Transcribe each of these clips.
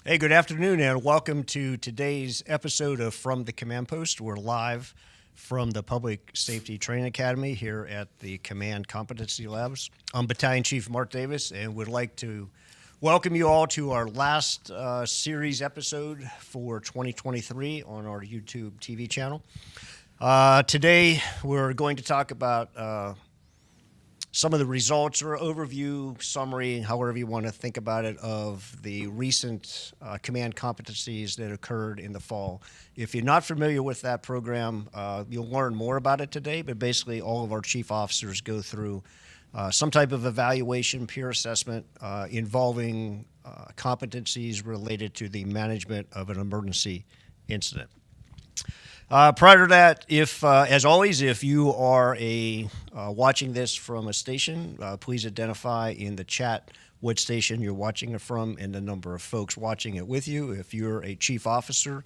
Hey, good afternoon, and welcome to today's episode of From the Command Post. We're live from the Public Safety Training Academy here at the Command Competency Labs. I'm Battalion Chief Mark Davis, and would like to welcome you all to our last series episode for 2023 on our YouTube TV channel. Today, we're going to talk about some of the results or overview, summary, however you want to think about it, of the recent command competencies that occurred in the fall. If you're not familiar with that program, you'll learn more about it today, but basically all of our chief officers go through some type of evaluation, peer assessment involving competencies related to the management of an emergency incident. Prior to that, as always, if you are watching this from a station, please identify in the chat what station you're watching it from and the number of folks watching it with you. If you're a chief officer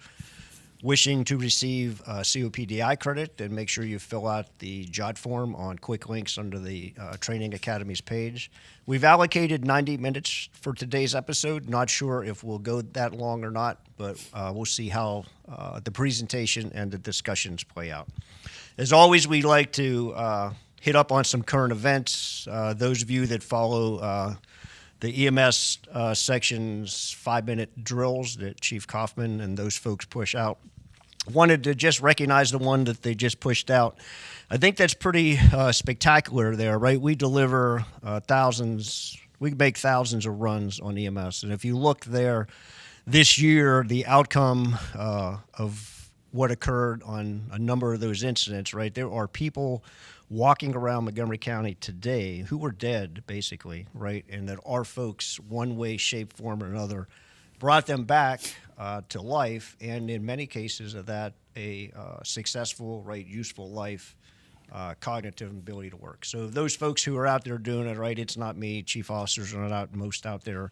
wishing to receive COPDI credit, then make sure you fill out the JOT form on quick links under the Training Academy's page. We've allocated 90 minutes for today's episode. Not sure if we'll go that long or not, but we'll see how the presentation and the discussions play out. As always, we like to hit up on some current events. Those of you that follow the EMS section's 5-minute drills that Chief Kaufman and those folks push out, wanted to just recognize the one that they just pushed out. I think that's pretty spectacular there, right? We deliver thousands, we make thousands of runs on EMS. And if you look there this year, the outcome of what occurred on a number of those incidents, right? There are people walking around Montgomery County today who were dead, basically, right? And that our folks, one way, shape, form, or another, brought them back to life, and in many cases of that, a successful, right, useful life, cognitive ability to work. So those folks who are out there doing it, right, it's not me. Chief officers are not most out there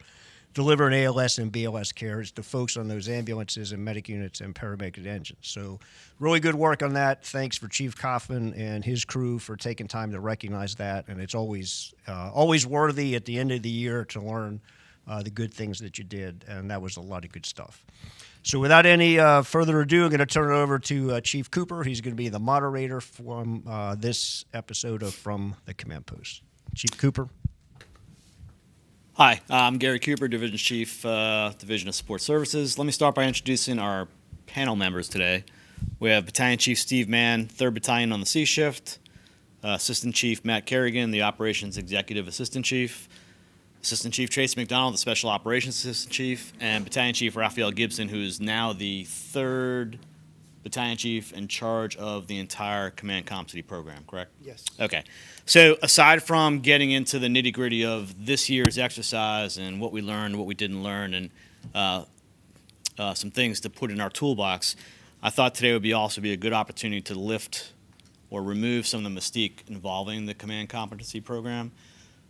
delivering ALS and BLS care. It's the folks on those ambulances and medic units and paramedic engines. So really good work on that. Thanks for Chief Kaufman and his crew for taking time to recognize that. And it's always worthy at the end of the year to learn the good things that you did. And that was a lot of good stuff. So without any further ado, I'm going to turn it over to Chief Cooper. He's going to be the moderator from this episode of From the Command Post. Chief Cooper. Hi, I'm Gary Cooper, Division Chief, Division of Support Services. Let me start by introducing our panel members today. We have Battalion Chief Steve Mann, 3rd Battalion on the C shift, Assistant Chief Matt Carrigan, the Operations Executive Assistant Chief, Assistant Chief Tracy Mcdonald, the Special Operations Assistant Chief, and Battalion Chief Raphael Gibson, who is now the 3rd Battalion Chief in charge of the entire Command Competency Program, correct? Yes. Okay. So aside from getting into the nitty-gritty of this year's exercise and what we learned, what we didn't learn, and some things to put in our toolbox, I thought today would also be a good opportunity to lift or remove some of the mystique involving the Command Competency Program.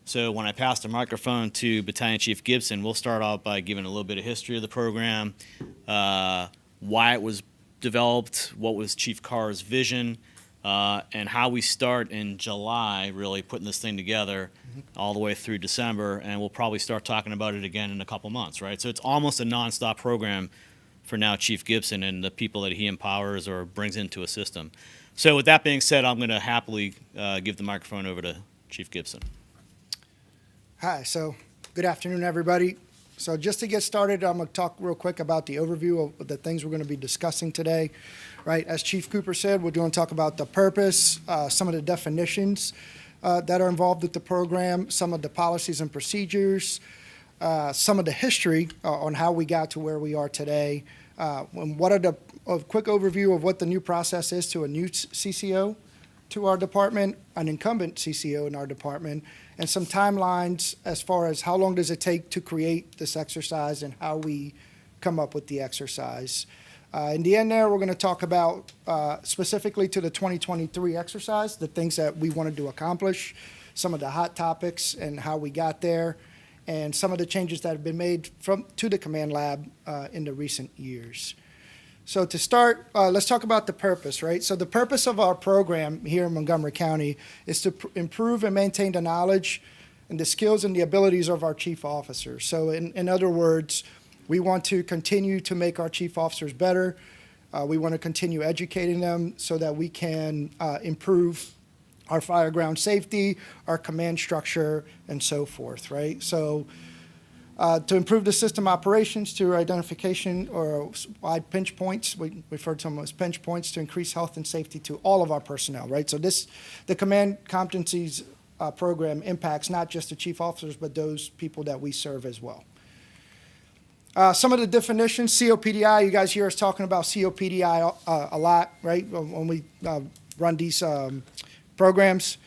So when I pass the microphone to Battalion Chief Gibson, we'll start off by giving a little bit of history of the program, why it was developed, what was Chief Carr's vision, and how we start in July really putting this thing together all the way through December, and we'll probably start talking about it again in a couple months, right? So it's almost a nonstop program for now Chief Gibson and the people that he empowers or brings into a system. So with that being said, I'm going to happily give the microphone over to Chief Gibson. Hi, so good afternoon, everybody. So just to get started, I'm going to talk real quick about the overview of the things we're going to be discussing today. Right, as Chief Cooper said, we're going to talk about the purpose, some of the definitions that are involved with the program, some of the policies and procedures, some of the history on how we got to where we are today, and a quick overview of what the new process is to a new CCO to our department, an incumbent CCO in our department, and some timelines as far as how long does it take to create this exercise and how we come up with the exercise. In the end there, we're going to talk about specifically to the 2023 exercise, the things that we wanted to accomplish, some of the hot topics and how we got there, and some of the changes that have been made to the command lab in the recent years. So to start, let's talk about the purpose, right? So the purpose of our program here in Montgomery County is to improve and maintain the knowledge and the skills and the abilities of our chief officers. So in other words, We want to continue to make our chief officers better. We want to continue educating them so that we can improve our fire ground safety, our command structure, and so forth, right? So to improve the system operations through identification or wide pinch points, we refer to them as pinch points, to increase health and safety to all of our personnel, right? So the command competencies program impacts not just the chief officers, but those people that we serve as well. Some of the definitions, COPDI, you guys hear us talking about COPDI a lot, right, when we run these programs.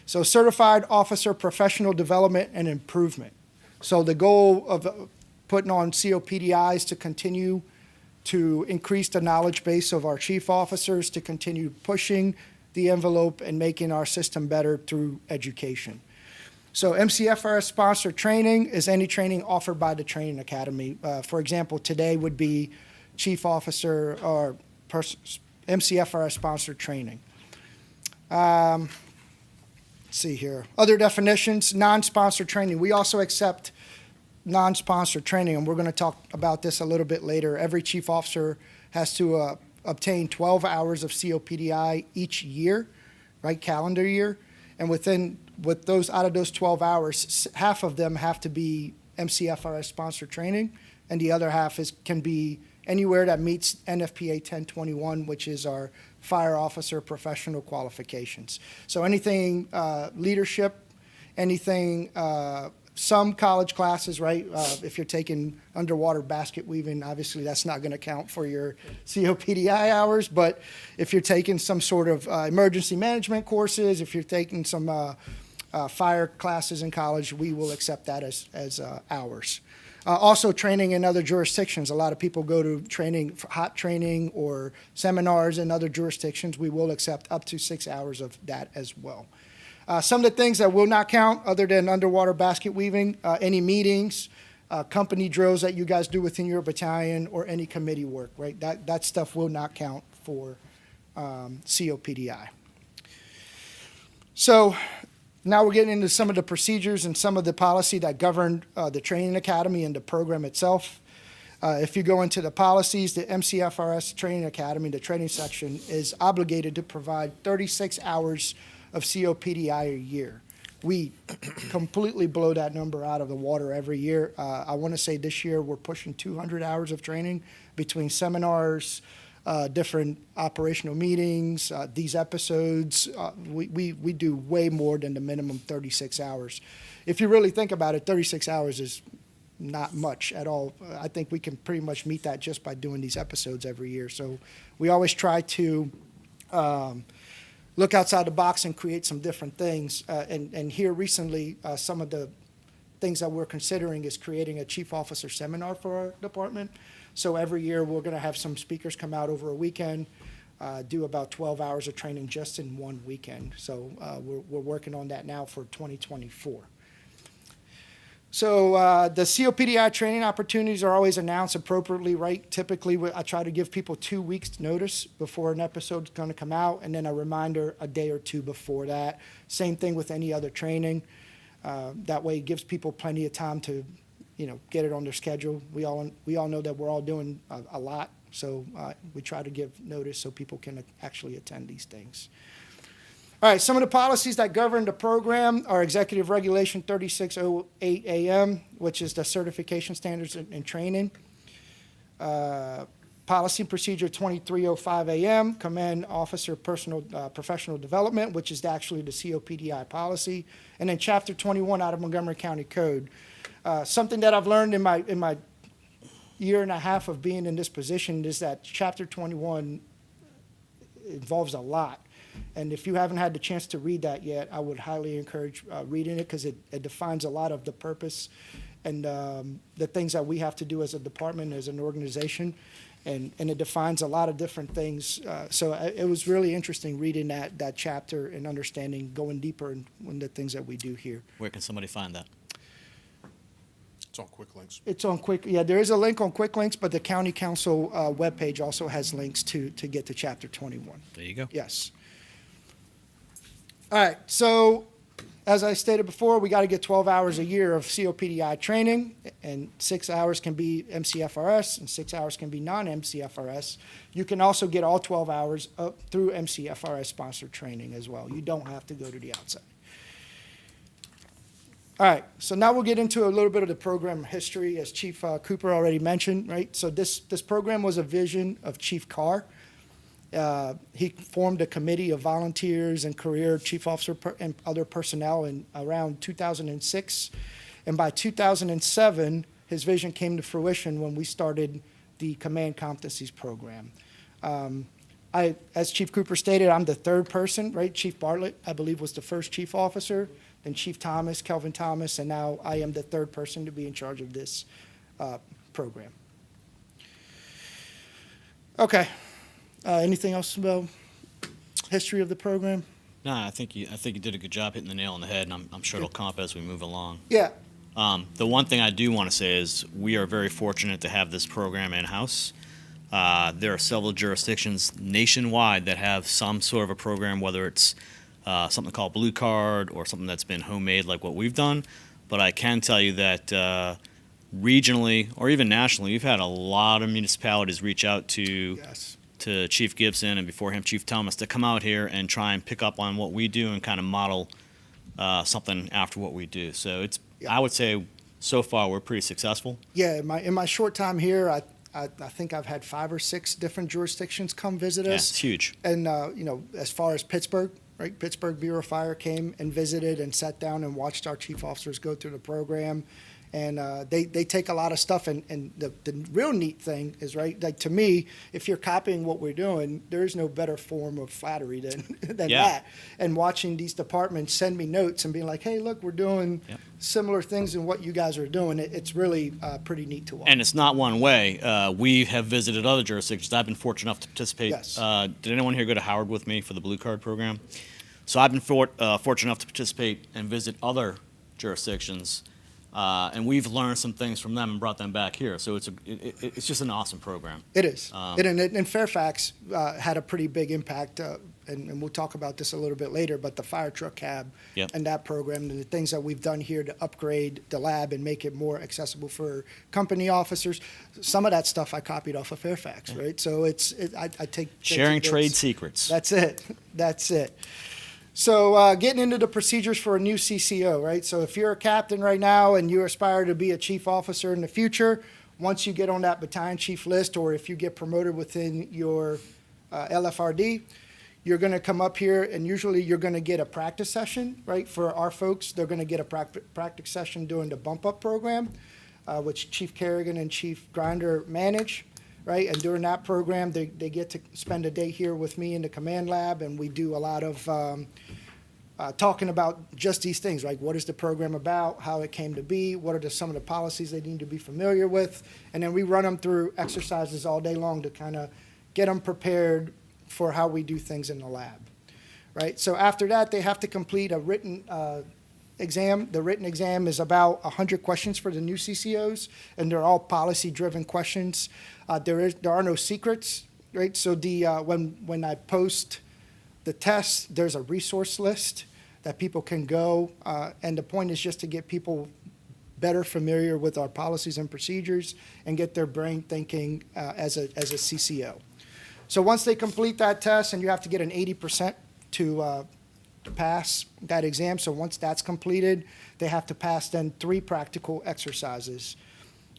So Certified Officer Professional Development and Improvement. So the goal of putting on COPDI is to continue to increase the knowledge base of our chief officers, to continue pushing the envelope and making our system better through education. So MCFRS sponsored training is any training offered by the training academy. For example, today would be chief officer or MCFRS sponsored training. Let's see here. Other definitions, non-sponsored training. We also accept non-sponsored training, and we're going to talk about this a little bit later. Every chief officer has to obtain 12 hours of COPDI each year, right, calendar year. And out of those 12 hours, half of them have to be MCFRS sponsored training, and the other half can be anywhere that meets NFPA 1021, which is our fire officer professional qualifications. So anything leadership, anything, some college classes, right? If you're taking underwater basket weaving, obviously that's not going to count for your COPDI hours. But if you're taking some sort of emergency management courses, if you're taking some fire classes in college, we will accept that as hours. Also training in other jurisdictions. A lot of people go to training, hot training or seminars in other jurisdictions. We will accept up to 6 hours of that as well. Some of the things that will not count, other than underwater basket weaving, any meetings, company drills that you guys do within your battalion, or any committee work, right? That stuff will not count for COPDI. So now we're getting into some of the procedures and some of the policy that govern the training academy and the program itself. If you go into the policies, the MCFRS Training Academy, the training section, is obligated to provide 36 hours of COPDI a year. We completely blow that number out of the water every year. I want to say this year we're pushing 200 hours of training between seminars, different operational meetings, these episodes. We do way more than the minimum 36 hours. If you really think about it, 36 hours is not much at all. I think we can pretty much meet that just by doing these episodes every year. So we always try to look outside the box and create some different things. And here recently, some of the things that we're considering is creating a chief officer seminar for our department. So every year we're going to have some speakers come out over a weekend, do about 12 hours of training just in one weekend. So we're working on that now for 2024. So the COPDI training opportunities are always announced appropriately, right? Typically, I try to give people 2 weeks notice before an episode is going to come out, and then a reminder a day or two before that. Same thing with any other training. That way it gives people plenty of time to, get it on their schedule. We all know that we're all doing a lot, so we try to give notice so people can actually attend these things. All right, some of the policies that govern the program are Executive Regulation 3608 AM, which is the certification standards and training. Policy and Procedure 2305 AM, Command Officer Professional Development, which is actually the COPDI policy. And then Chapter 21 out of Montgomery County Code. Something that I've learned in my year and a half of being in this position is that Chapter 21 involves a lot. And if you haven't had the chance to read that yet, I would highly encourage reading it, because it defines a lot of the purpose and the things that we have to do as a department, as an organization, and it defines a lot of different things. So it was really interesting reading that chapter and understanding, going deeper in the things that we do here. Where can somebody find that? It's on Quick Links. It's on there is a link on Quick Links, but the County Council webpage also has links to get to Chapter 21. There you go. Yes. All right, so As I stated before, we got to get 12 hours a year of COPDI training, and 6 hours can be MCFRS and 6 hours can be non-MCFRS. You can also get all 12 hours through MCFRS sponsored training as well. You don't have to go to the outside. All right, so now we'll get into a little bit of the program history, as Chief Cooper already mentioned, right? So this program was a vision of Chief Carr. He formed a committee of volunteers and career chief officer and other personnel in around 2006. And by 2007, his vision came to fruition when we started the Command Competencies program. As Chief Cooper stated, I'm the third person, right? Chief Bartlett, I believe, was the first chief officer, then Chief Thomas, Kelvin Thomas, and now I am the third person to be in charge of this program. Okay. Anything else about history of the program? No, I think you did a good job hitting the nail on the head, and I'm sure it'll come up as we move along. Yeah. The one thing I do want to say is we are very fortunate to have this program in-house. There are several jurisdictions nationwide that have some sort of a program, whether it's something called Blue Card or something that's been homemade like what we've done. But I can tell you that regionally or even nationally, we've had a lot of municipalities reach out to Chief Gibson and before him Chief Thomas to come out here and try and pick up on what we do and kind of model something after what we do. So I would say so far we're pretty successful. Yeah, in my short time here, I think I've had 5 or 6 different jurisdictions come visit us. It's huge. And as far as Pittsburgh, right? Pittsburgh Bureau of Fire came and visited and sat down and watched our chief officers go through the program. And they take a lot of stuff, and the real neat thing is, right, like to me, if you're copying what we're doing, there's no better form of flattery than that. And watching these departments send me notes and being like, hey, look, we're doing similar things in what you guys are doing, it's really pretty neat to watch. And it's not one way. We have visited other jurisdictions. I've been fortunate enough to participate. Yes. Did anyone here go to Howard with me for the Blue Card program? So I've been fortunate enough to participate and visit other jurisdictions. And we've learned some things from them and brought them back here. So it's just an awesome program. It is. And Fairfax had a pretty big impact, and we'll talk about this a little bit later, but the fire truck cab and that program and the things that we've done here to upgrade the lab and make it more accessible for company officers, some of that stuff I copied off of Fairfax, right? So I take sharing trade secrets. That's it. That's it. So getting into the procedures for a new CCO, right? So if you're a captain right now and you aspire to be a chief officer in the future, once you get on that battalion chief list or if you get promoted within your LFRD, you're going to come up here and usually you're going to get a practice session, right? For our folks, they're going to get a practice session during the bump up program, which Chief Carrigan and Chief Grinder manage. Right, and during that program, they get to spend a day here with me in the command lab, and we do a lot of talking about just these things, like what is the program about, how it came to be, what are some of the policies they need to be familiar with, and then we run them through exercises all day long to kind of get them prepared for how we do things in the lab. Right, so after that, they have to complete a written exam. The written exam is about 100 questions for the new CCOs, and they're all policy-driven questions. There are no secrets, right? So when I post the test, there's a resource list that people can go, and the point is just to get people better familiar with our policies and procedures and get their brain thinking as a CCO. So once they complete that test, and you have to get an 80% to pass that exam. So once that's completed, they have to pass then 3 practical exercises.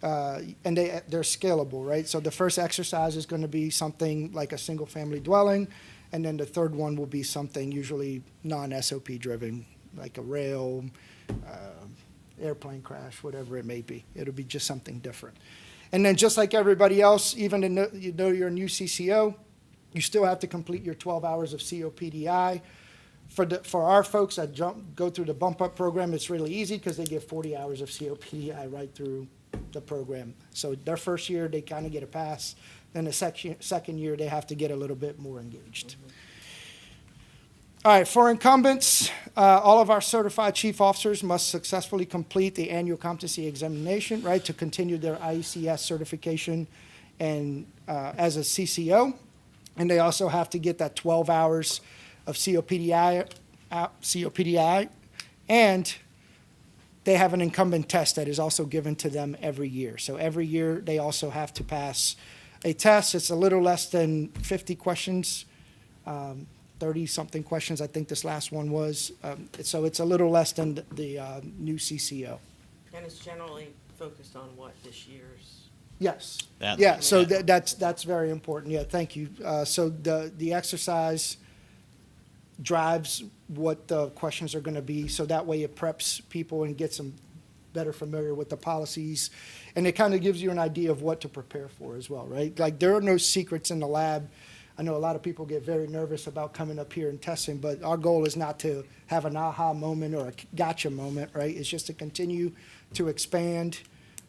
And they're scalable, right? So the first exercise is going to be something like a single-family dwelling, and then the third one will be something usually non-SOP driven, like a rail, airplane crash, whatever it may be. It'll be just something different. And then just like everybody else, even though you're a new CCO, you still have to complete your 12 hours of COPDI. For our folks that go through the bump-up program, it's really easy because they get 40 hours of COPDI right through the program. So their first year, they kind of get a pass. Then the second year, they have to get a little bit more engaged. All right, for incumbents, all of our certified chief officers must successfully complete the annual competency examination, right, to continue their IECS certification and as a CCO. And they also have to get that 12 hours of COPDI And they have an incumbent test that is also given to them every year. So every year, they also have to pass a test. It's a little less than 50 questions, 30-something questions, I think this last one was. So it's a little less than the new CCO. And it's generally focused on what this year's? Yes. That- Yeah, so that- that's very important. Yeah, thank you. So the exercise drives what the questions are going to be, so that way it preps people and gets them better familiar with the policies, and it kind of gives you an idea of what to prepare for as well, right? Like, there are no secrets in the lab. I know a lot of people get very nervous about coming up here and testing, but our goal is not to have an aha moment or a gotcha moment, right? It's just to continue to expand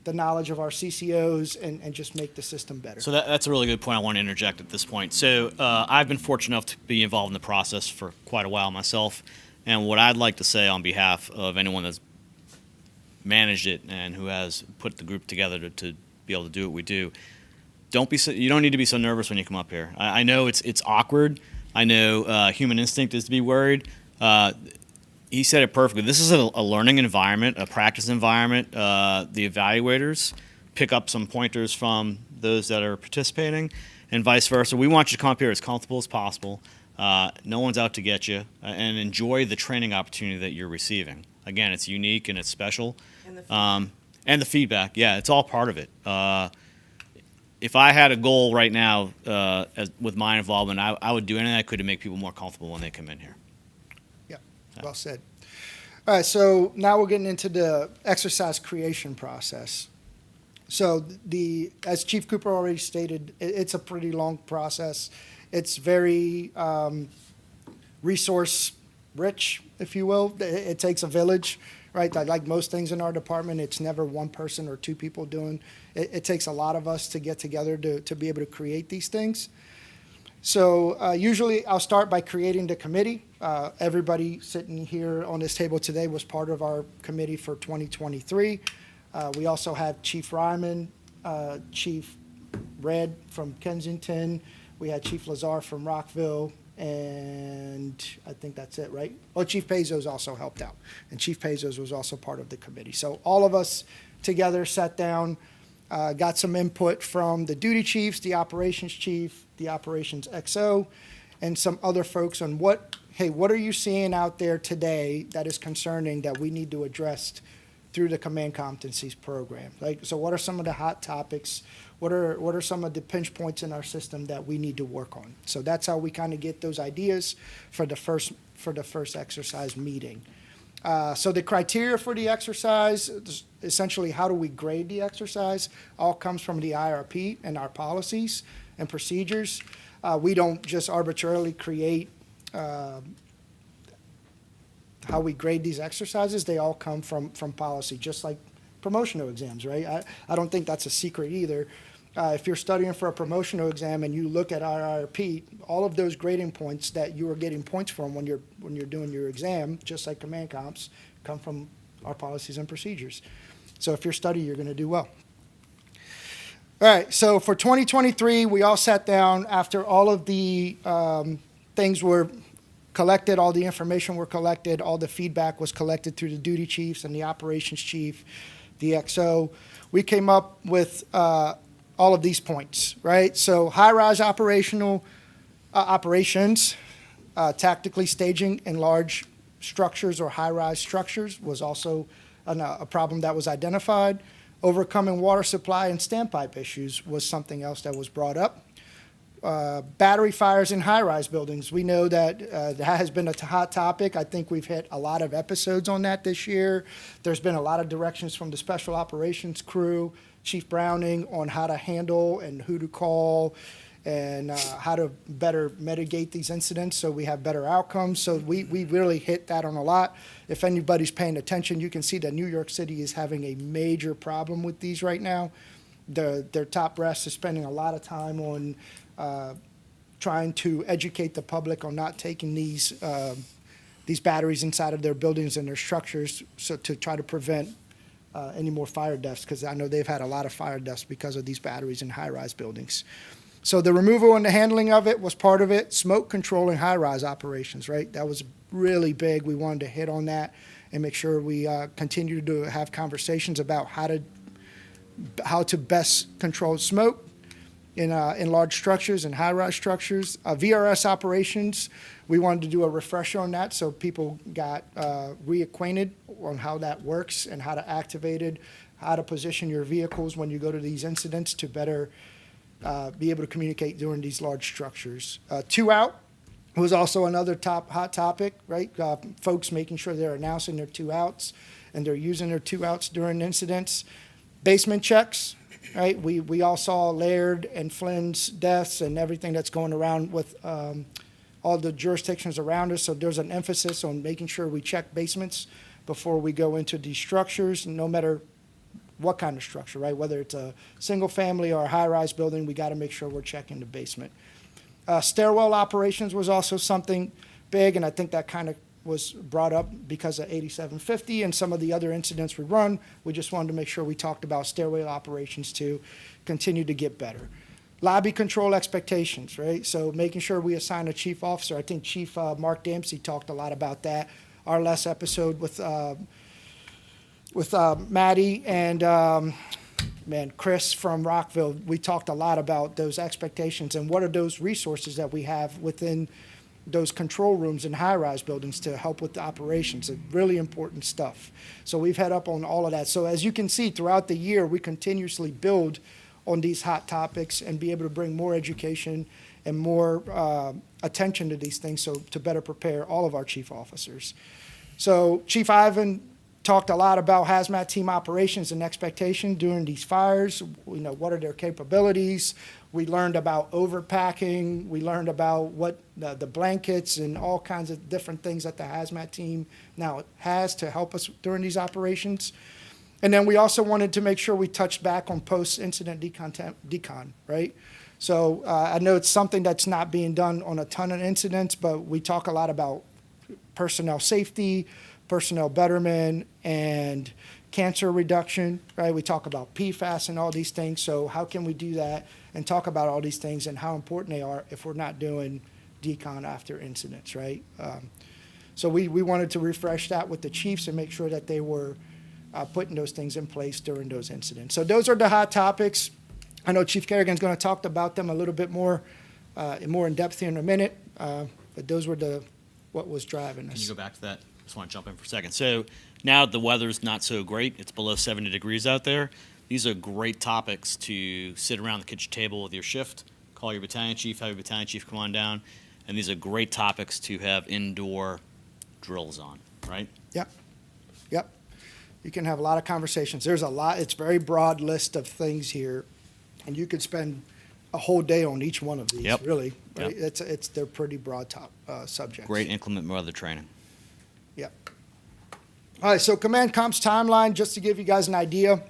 the knowledge of our CCOs and just make the system better. So that's a really good point I want to interject at this point. So I've been fortunate enough to be involved in the process for quite a while myself. And what I'd like to say on behalf of anyone that's managed it and who has put the group together to be able to do what we do, you don't need to be so nervous when you come up here. I know it's awkward. I know human instinct is to be worried. He said it perfectly. This is a learning environment, a practice environment. The evaluators pick up some pointers from those that are participating, and vice versa. We want you to come up here as comfortable as possible. No one's out to get you, and enjoy the training opportunity that you're receiving. Again, it's unique and it's special. And the feedback. And the feedback, yeah, it's all part of it. If I had a goal right now with my involvement, I would do anything I could to make people more comfortable when they come in here. Well said. All right, so now we're getting into the exercise creation process. So as Chief Cooper already stated, it's a pretty long process. It's very resource rich, if you will. It takes a village, right? Like most things in our department, it's never one person or two people doing. It takes a lot of us to get together to be able to create these things. So usually I'll start by creating the committee. Everybody sitting here on this table today was part of our committee for 2023. We also have Chief Ryman, Chief Red from Kensington. We had Chief Lazar from Rockville, and I think that's it, right? Oh, Chief Pezos also helped out, and Chief Pezos was also part of the committee. So all of us together sat down, got some input from the duty chiefs, the operations chief, the operations XO, and some other folks on what are you seeing out there today that is concerning that we need to address through the Command Competencies program? So what are some of the hot topics? What are some of the pinch points in our system that we need to work on? So that's how we kind of get those ideas for the first exercise meeting. So the criteria for the exercise, essentially how do we grade the exercise, all comes from the IRP and our policies and procedures. We don't just arbitrarily create how we grade these exercises. They all come from policy, just like promotional exams, right? I don't think that's a secret either. If you're studying for a promotional exam and you look at our IRP, all of those grading points that you are getting points from when you're doing your exam, just like command comps, come from our policies and procedures. So if you're studying, you're going to do well. All right, so for 2023, we all sat down after all of the things were collected, all the information were collected, all the feedback was collected through the duty chiefs and the operations chief, the XO. We came up with all of these points, right? So high-rise operations, tactically staging in large structures or high-rise structures was also a problem that was identified. Overcoming water supply and standpipe issues was something else that was brought up. Battery fires in high-rise buildings. We know that that has been a hot topic. I think we've hit a lot of episodes on that this year. There's been a lot of directions from the special operations crew, Chief Browning, on how to handle and who to call and how to better mitigate these incidents so we have better outcomes. So we really hit that on a lot. If anybody's paying attention, you can see that New York City is having a major problem with these right now. Their top brass is spending a lot of time on trying to educate the public on not taking these batteries inside of their buildings and their structures, so to try to prevent any more fire deaths, because I know they've had a lot of fire deaths because of these batteries in high-rise buildings. So the removal and the handling of it was part of it. Smoke control in high-rise operations, right? That was really big. We wanted to hit on that and make sure we continue to have conversations about how to best control smoke in large structures and high-rise structures. VRS operations, we wanted to do a refresher on that so people got reacquainted on how that works and how to activate it, how to position your vehicles when you go to these incidents to better be able to communicate during these large structures. Two out was also another hot topic, right? Folks making sure they're announcing their two outs and they're using their two outs during incidents. Basement checks, right? We all saw Laird and Flynn's deaths and everything that's going around with all the jurisdictions around us. So there's an emphasis on making sure we check basements before we go into these structures, no matter what kind of structure, right? Whether it's a single family or a high-rise building, we got to make sure we're checking the basement. Stairwell operations was also something big, and I think that kind of was brought up because of 8750 and some of the other incidents we run. We just wanted to make sure we talked about stairwell operations to continue to get better. Lobby control expectations, right? So making sure we assign a chief officer. I think Chief Mark Dempsey talked a lot about that. Our last episode with Maddie and Chris from Rockville, we talked a lot about those expectations and what are those resources that we have within those control rooms in high-rise buildings to help with the operations. It's really important stuff. So we've had up on all of that. So as you can see, throughout the year, we continuously build on these hot topics and be able to bring more education and more attention to these things so to better prepare all of our chief officers. So Chief Ivan talked a lot about hazmat team operations and expectation during these fires. You know, what are their capabilities? We learned about overpacking. We learned about what the blankets and all kinds of different things that the hazmat team now has to help us during these operations. And then we also wanted to make sure we touched back on post-incident decon, right? So I know it's something that's not being done on a ton of incidents, but we talk a lot about personnel safety, personnel betterment, and cancer reduction, right? We talk about PFAS and all these things. So how can we do that and talk about all these things and how important they are if we're not doing decon after incidents, right? So we wanted to refresh that with the chiefs and make sure that they were putting those things in place during those incidents. So those are the hot topics. I know Chief Carrigan's going to talk about them a little bit more in depth here in a minute, but those were what was driving us. Can you go back to that? Just want to jump in for a second. So now the weather's not so great. It's below 70 degrees out there. These are great topics to sit around the kitchen table with your shift, call your battalion chief, have your battalion chief come on down, and these are great topics to have indoor drills on, right? Yep. You can have a lot of conversations. There's a lot. It's a very broad list of things here, and you could spend a whole day on each one of these, Yep. really. Right? Yep. They're pretty broad subjects. Great inclement weather training. Yep. All right, so command comp's timeline, just to give you guys an idea,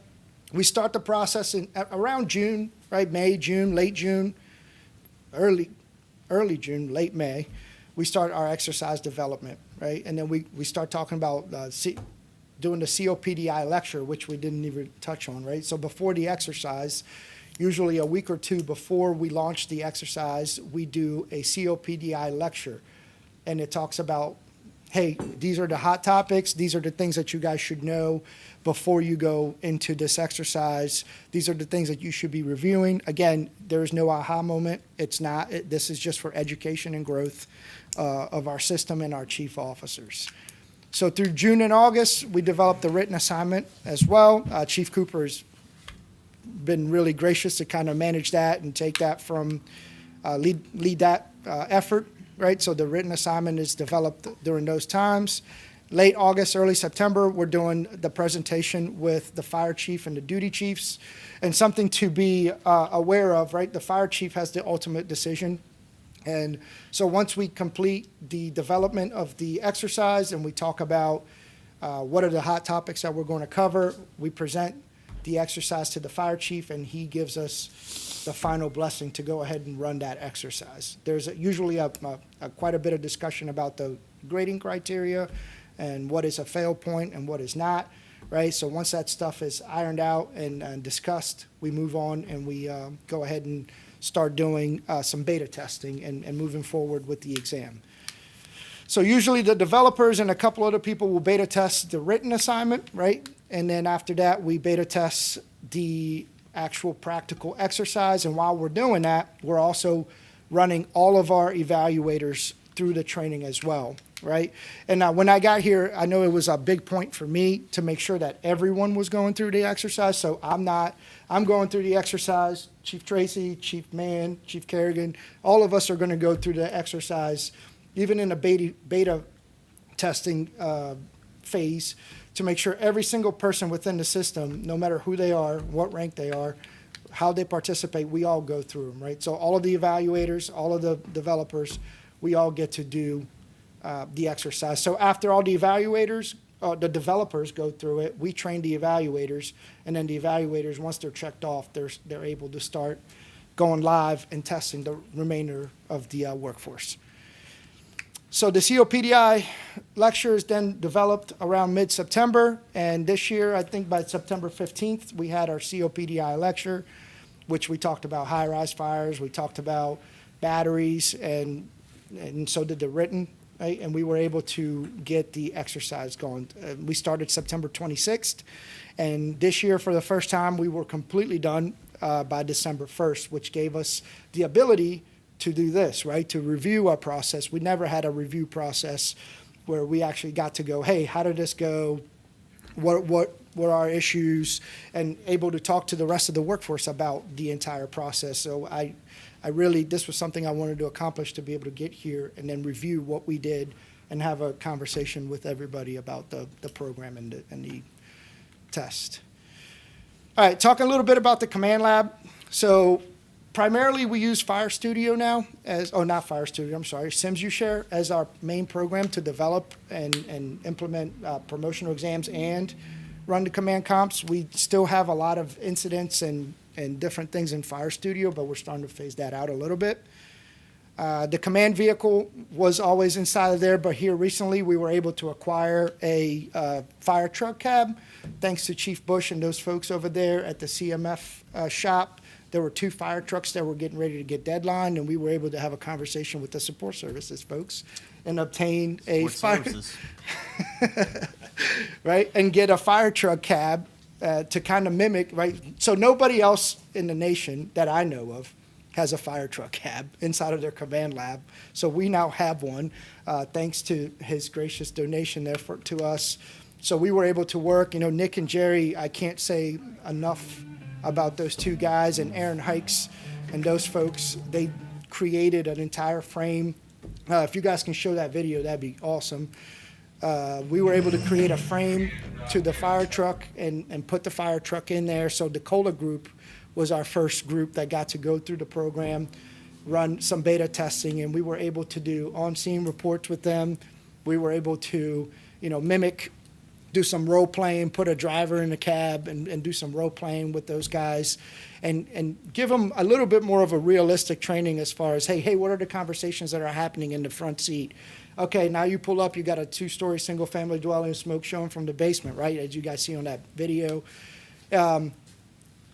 we start the process around June, right? May, June, late June, early June, late May. We start our exercise development, right? And then we start talking about doing the COPDI lecture, which we didn't even touch on, right? So before the exercise, usually a week or two before we launch the exercise, we do a COPDI lecture. And it talks about, hey, these are the hot topics. These are the things that you guys should know before you go into this exercise. These are the things that you should be reviewing. Again, there is no aha moment. It's not. This is just for education and growth of our system and our chief officers. So through June and August, we developed the written assignment as well. Chief Cooper's been really gracious to kind of manage that and take that from lead that effort. Right, so the written assignment is developed during those times. Late August, early September, we're doing the presentation with the fire chief and the duty chiefs. And something to be aware of, right, the fire chief has the ultimate decision. And so once we complete the development of the exercise and we talk about what are the hot topics that we're going to cover, we present the exercise to the fire chief and he gives us the final blessing to go ahead and run that exercise. There's usually quite a bit of discussion about the grading criteria and what is a fail point and what is not, right? So once that stuff is ironed out and discussed, we move on and we go ahead and start doing some beta testing and moving forward with the exam. So usually the developers and a couple other people will beta test the written assignment, right? And then after that, we beta test the actual practical exercise. And while we're doing that, we're also running all of our evaluators through the training as well, right? And now when I got here, I know it was a big point for me to make sure that everyone was going through the exercise. So I'm going through the exercise. Chief Tracy, Chief Mann, Chief Carrigan, all of us are going to go through the exercise, even in a beta testing phase, to make sure every single person within the system, no matter who they are, what rank they are, how they participate, we all go through them, right? So all of the evaluators, all of the developers, we all get to do the exercise. So after all the evaluators, the developers go through it, we train the evaluators, and then the evaluators, once they're checked off, they're able to start going live and testing the remainder of the workforce. So the COPDI lecture is then developed around mid-September, and this year, I think by September 15th, we had our COPDI lecture, which we talked about high-rise fires, we talked about batteries, and so did the written, right? And we were able to get the exercise going. We started September 26th, and this year, for the first time, we were completely done by December 1st, which gave us the ability to do this, right? To review our process. We never had a review process where we actually got to go, hey, how did this go? What were our issues? And able to talk to the rest of the workforce about the entire process. So I really, this was something I wanted to accomplish, to be able to get here and then review what we did and have a conversation with everybody about the program and the test. All right, talking a little bit about the command lab. So primarily, we use Fire Studio now not Fire Studio, I'm sorry, SimsUshare as our main program to develop and implement promotional exams and run the command comps. We still have a lot of incidents and different things in Fire Studio, but we're starting to phase that out a little bit. The command vehicle was always inside of there, but here recently we were able to acquire a fire truck cab, thanks to Chief Bush and those folks over there at the CMF shop. There were 2 fire trucks that were getting ready to get deadline, and we were able to have a conversation with the support services folks and obtain a fire right, and get a fire truck cab to kind of mimic, right? So nobody else in the nation that I know of has a fire truck cab inside of their command lab. So we now have one, thanks to his gracious donation there to us. So we were able to work. You know, Nick and Jerry, I can't say enough about those 2 guys, and Aaron Hikes and those folks. They created an entire frame. If you guys can show that video, that'd be awesome. We were able to create a frame to the fire truck and put the fire truck in there. So the COLA group was our first group that got to go through the program, run some beta testing, and we were able to do on-scene reports with them. We were able to, mimic, do some role playing, put a driver in the cab and do some role playing with those guys and give them a little bit more of a realistic training as far as, hey, what are the conversations that are happening in the front seat? Okay, now you pull up, you got a 2-story single family dwelling, smoke showing from the basement, right? As you guys see on that video.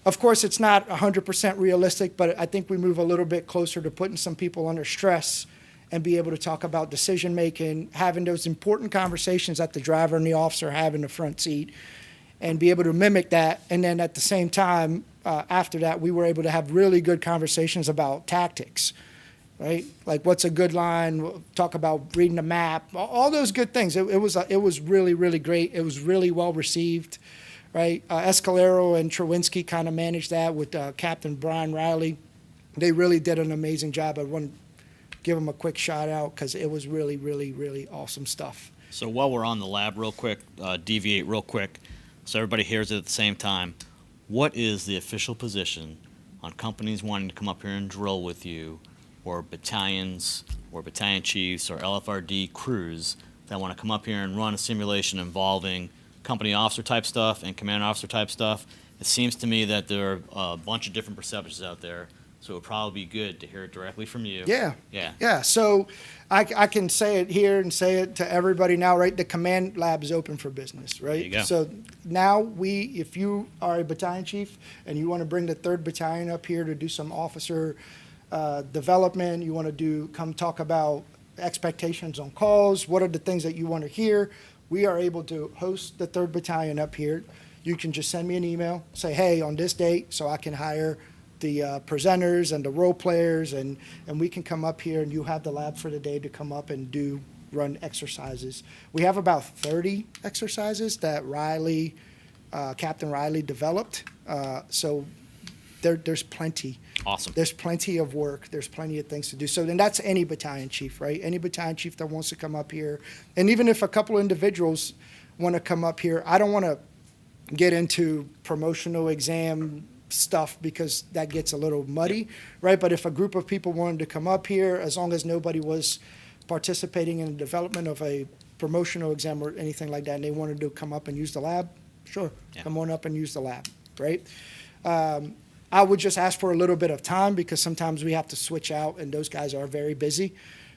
Of course, it's not 100% realistic, but I think we move a little bit closer to putting some people under stress and be able to talk about decision-making, having those important conversations that the driver and the officer have in the front seat, and be able to mimic that. And then at the same time, after that, we were able to have really good conversations about tactics, right? Like what's a good line, we'll talk about reading the map, all those good things. It was really, really great. It was really well received, right? Escalero and Trowinski kind of managed that with Captain Brian Riley. They really did an amazing job. I want to give them a quick shout out because it was really, really, really awesome stuff. So while we're on the lab real quick, deviate real quick so everybody hears it at the same time. What is the official position on companies wanting to come up here and drill with you, or battalions or battalion chiefs or LFRD crews that want to come up here and run a simulation involving company officer type stuff and command officer type stuff? It seems to me that there are a bunch of different perceptions out there. So it would probably be good to hear it directly from you. Yeah. So I can say it here and say it to everybody now, right? The command lab is open for business, right? There you go. So now if you are a battalion chief and you want to bring the 3rd Battalion up here to do some officer development, you want to come talk about expectations on calls? What are the things that you want to hear? We are able to host the 3rd Battalion up here. You can just send me an email, say, hey, on this date, so I can hire the presenters and the role players, and we can come up here, and you have the lab for the day to come up and run exercises. We have about 30 exercises that Captain Riley developed. So there's plenty. Awesome. There's plenty of work. There's plenty of things to do. So then that's any battalion chief, right? Any battalion chief that wants to come up here. And even if a couple of individuals want to come up here, I don't want to get into promotional exam stuff because that gets a little muddy, right? But if a group of people wanted to come up here, as long as nobody was participating in the development of a promotional exam or anything like that, and they wanted to come up and use the lab, sure, Yeah. come on up and use the lab, right? I would just ask for a little bit of time because sometimes we have to switch out and those guys are very busy.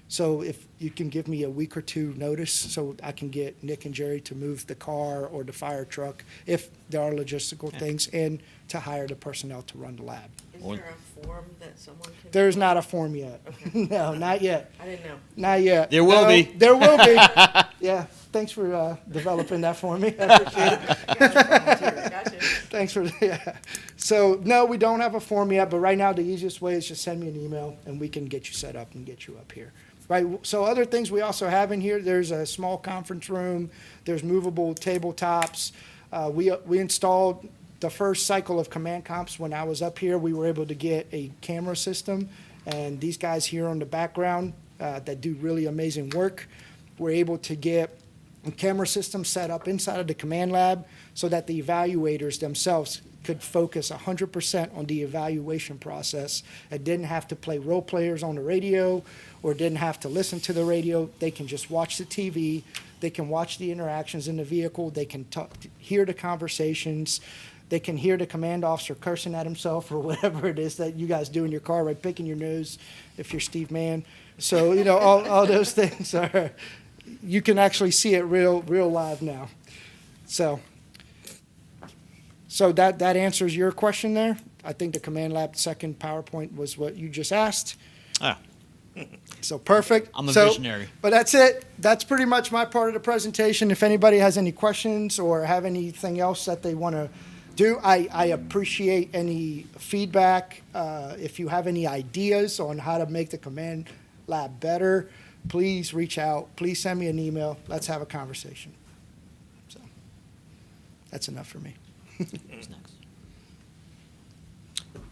So if you can give me a week or two notice so I can get Nick and Jerry to move the car or the fire truck if there are logistical things, and to hire the personnel to run the lab. Is there a form that someone can? There's not a form yet. Okay. No, not yet. I didn't know. Not yet. There will No, be. There will be. Yeah, thanks for developing that for me. I appreciate it. Gotcha. Thanks for, yeah. So, no, we don't have a form yet, but right now the easiest way is just send me an email and we can get you set up and get you up here. Right, so other things we also have in here, there's a small conference room, there's movable tabletops. We installed the first cycle of command comps when I was up here. We were able to get a camera system, and these guys here on the background that do really amazing work, were able to get a camera system set up inside of the command lab so that the evaluators themselves could focus 100% on the evaluation process and didn't have to play role players on the radio or didn't have to listen to the radio. They can just watch the TV. They can watch the interactions in the vehicle. They can hear the conversations. They can hear the command officer cursing at himself or whatever it is that you guys do in your car, right? Picking your nose if you're Steve Mann. So, you know, all those things are, you can actually see it real live now. So that answers your question there. I think the command lab second PowerPoint was what you just asked. Ah, So perfect. I'm a So- visionary. But that's it. That's pretty much my part of the presentation. If anybody has any questions or have anything else that they want to do, I appreciate any feedback. If you have any ideas on how to make the command lab better, please reach out. Please send me an email. Let's have a conversation. So that's enough for me. who's next?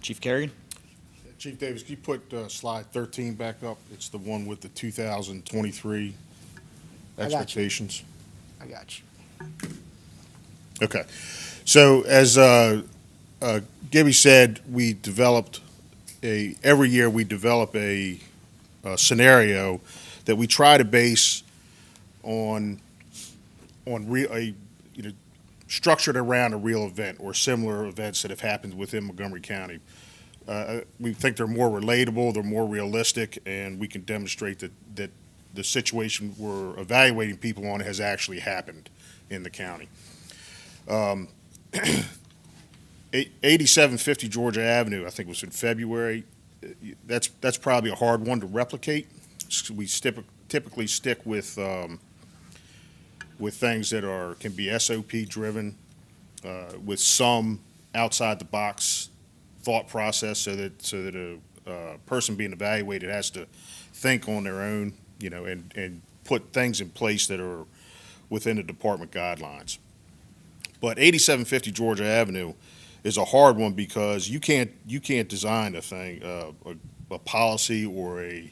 Chief Carrigan? Chief Davis, can you put slide 13 back up? It's the one with the 2023 I got you. expectations. I got you. Okay. So as Gibby said, every year we develop a scenario that we try to base on structured around a real event or similar events that have happened within Montgomery County. We think they're more relatable, they're more realistic, and we can demonstrate that the situation we're evaluating people on has actually happened in the county. 8750 Georgia Avenue, I think was in February. That's probably a hard one to replicate. We typically stick with things that can be SOP driven, with some outside the box thought process, so that a person being evaluated has to think on their own, and put things in place that are within the department guidelines. But 8750 Georgia Avenue is a hard one because you can't design a thing, a policy or a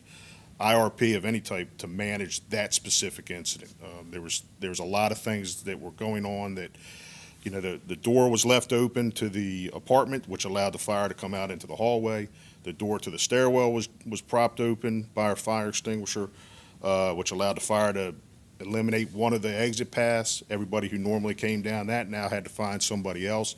IRP of any type to manage that specific incident. There was a lot of things that were going on that, the door was left open to the apartment, which allowed the fire to come out into the hallway. The door to the stairwell was propped open by our fire extinguisher, which allowed the fire to eliminate one of the exit paths. Everybody who normally came down that now had to find somebody else.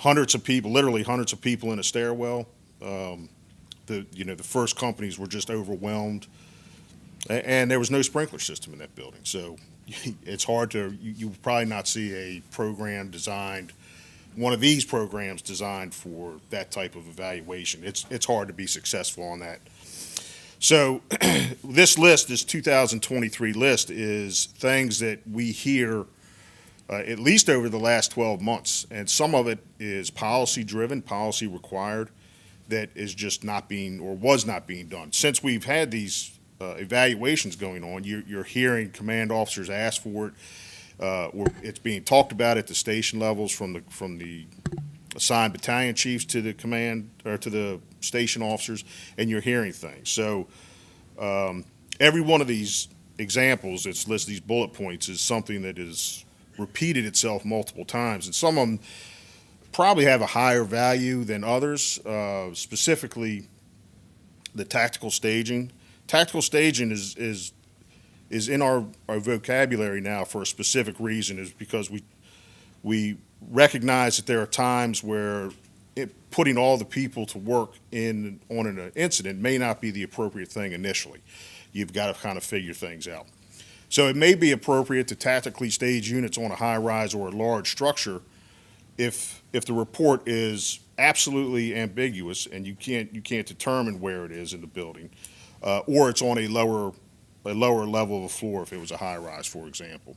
Literally hundreds of people in a stairwell. The first companies were just overwhelmed, and there was no sprinkler system in that building. So it's hard you will probably not see a program designed, one of these programs designed for that type of evaluation. It's hard to be successful on that. So this list, this 2023 list, is things that we hear at least over the last 12 months. And some of it is policy-driven, policy required, that is just not being, or was not being done. Since we've had these evaluations going on, you're hearing command officers ask for it. Or it's being talked about at the station levels from the assigned battalion chiefs to the command, or to the station officers, and you're hearing things. So every one of these examples that's listed, these bullet points, is something that is repeated itself multiple times, and some of them probably have a higher value than others, specifically the tactical staging. Tactical staging is in our vocabulary now for a specific reason, is because we recognize that there are times where putting all the people to work on an incident may not be the appropriate thing initially. You've got to kind of figure things out. So it may be appropriate to tactically stage units on a high-rise or a large structure if the report is absolutely ambiguous and you can't determine where it is in the building, or it's on a lower level of a floor if it was a high-rise, for example.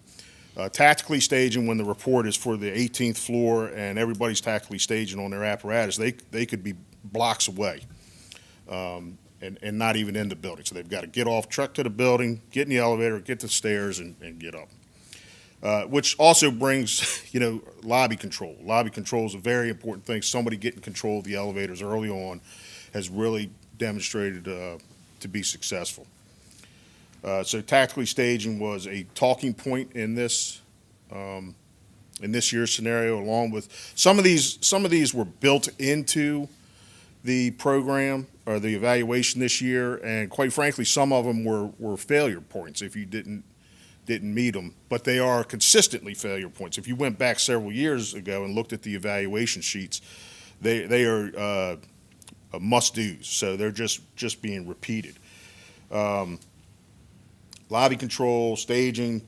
Tactically staging when the report is for the 18th floor and everybody's tactically staging on their apparatus, they could be blocks away and not even in the building. So they've got to get off, truck to the building, get in the elevator, get the stairs, and get up. Which also brings, lobby control. Lobby control is a very important thing. Somebody getting control of the elevators early on has really demonstrated to be successful. So tactically staging was a talking point in this year's scenario, along with some of these were built into the program or the evaluation this year, and quite frankly, some of them were failure points if you didn't meet them, but they are consistently failure points. If you went back several years ago and looked at the evaluation sheets, they are must-dos, so they're just being repeated. Lobby control, staging,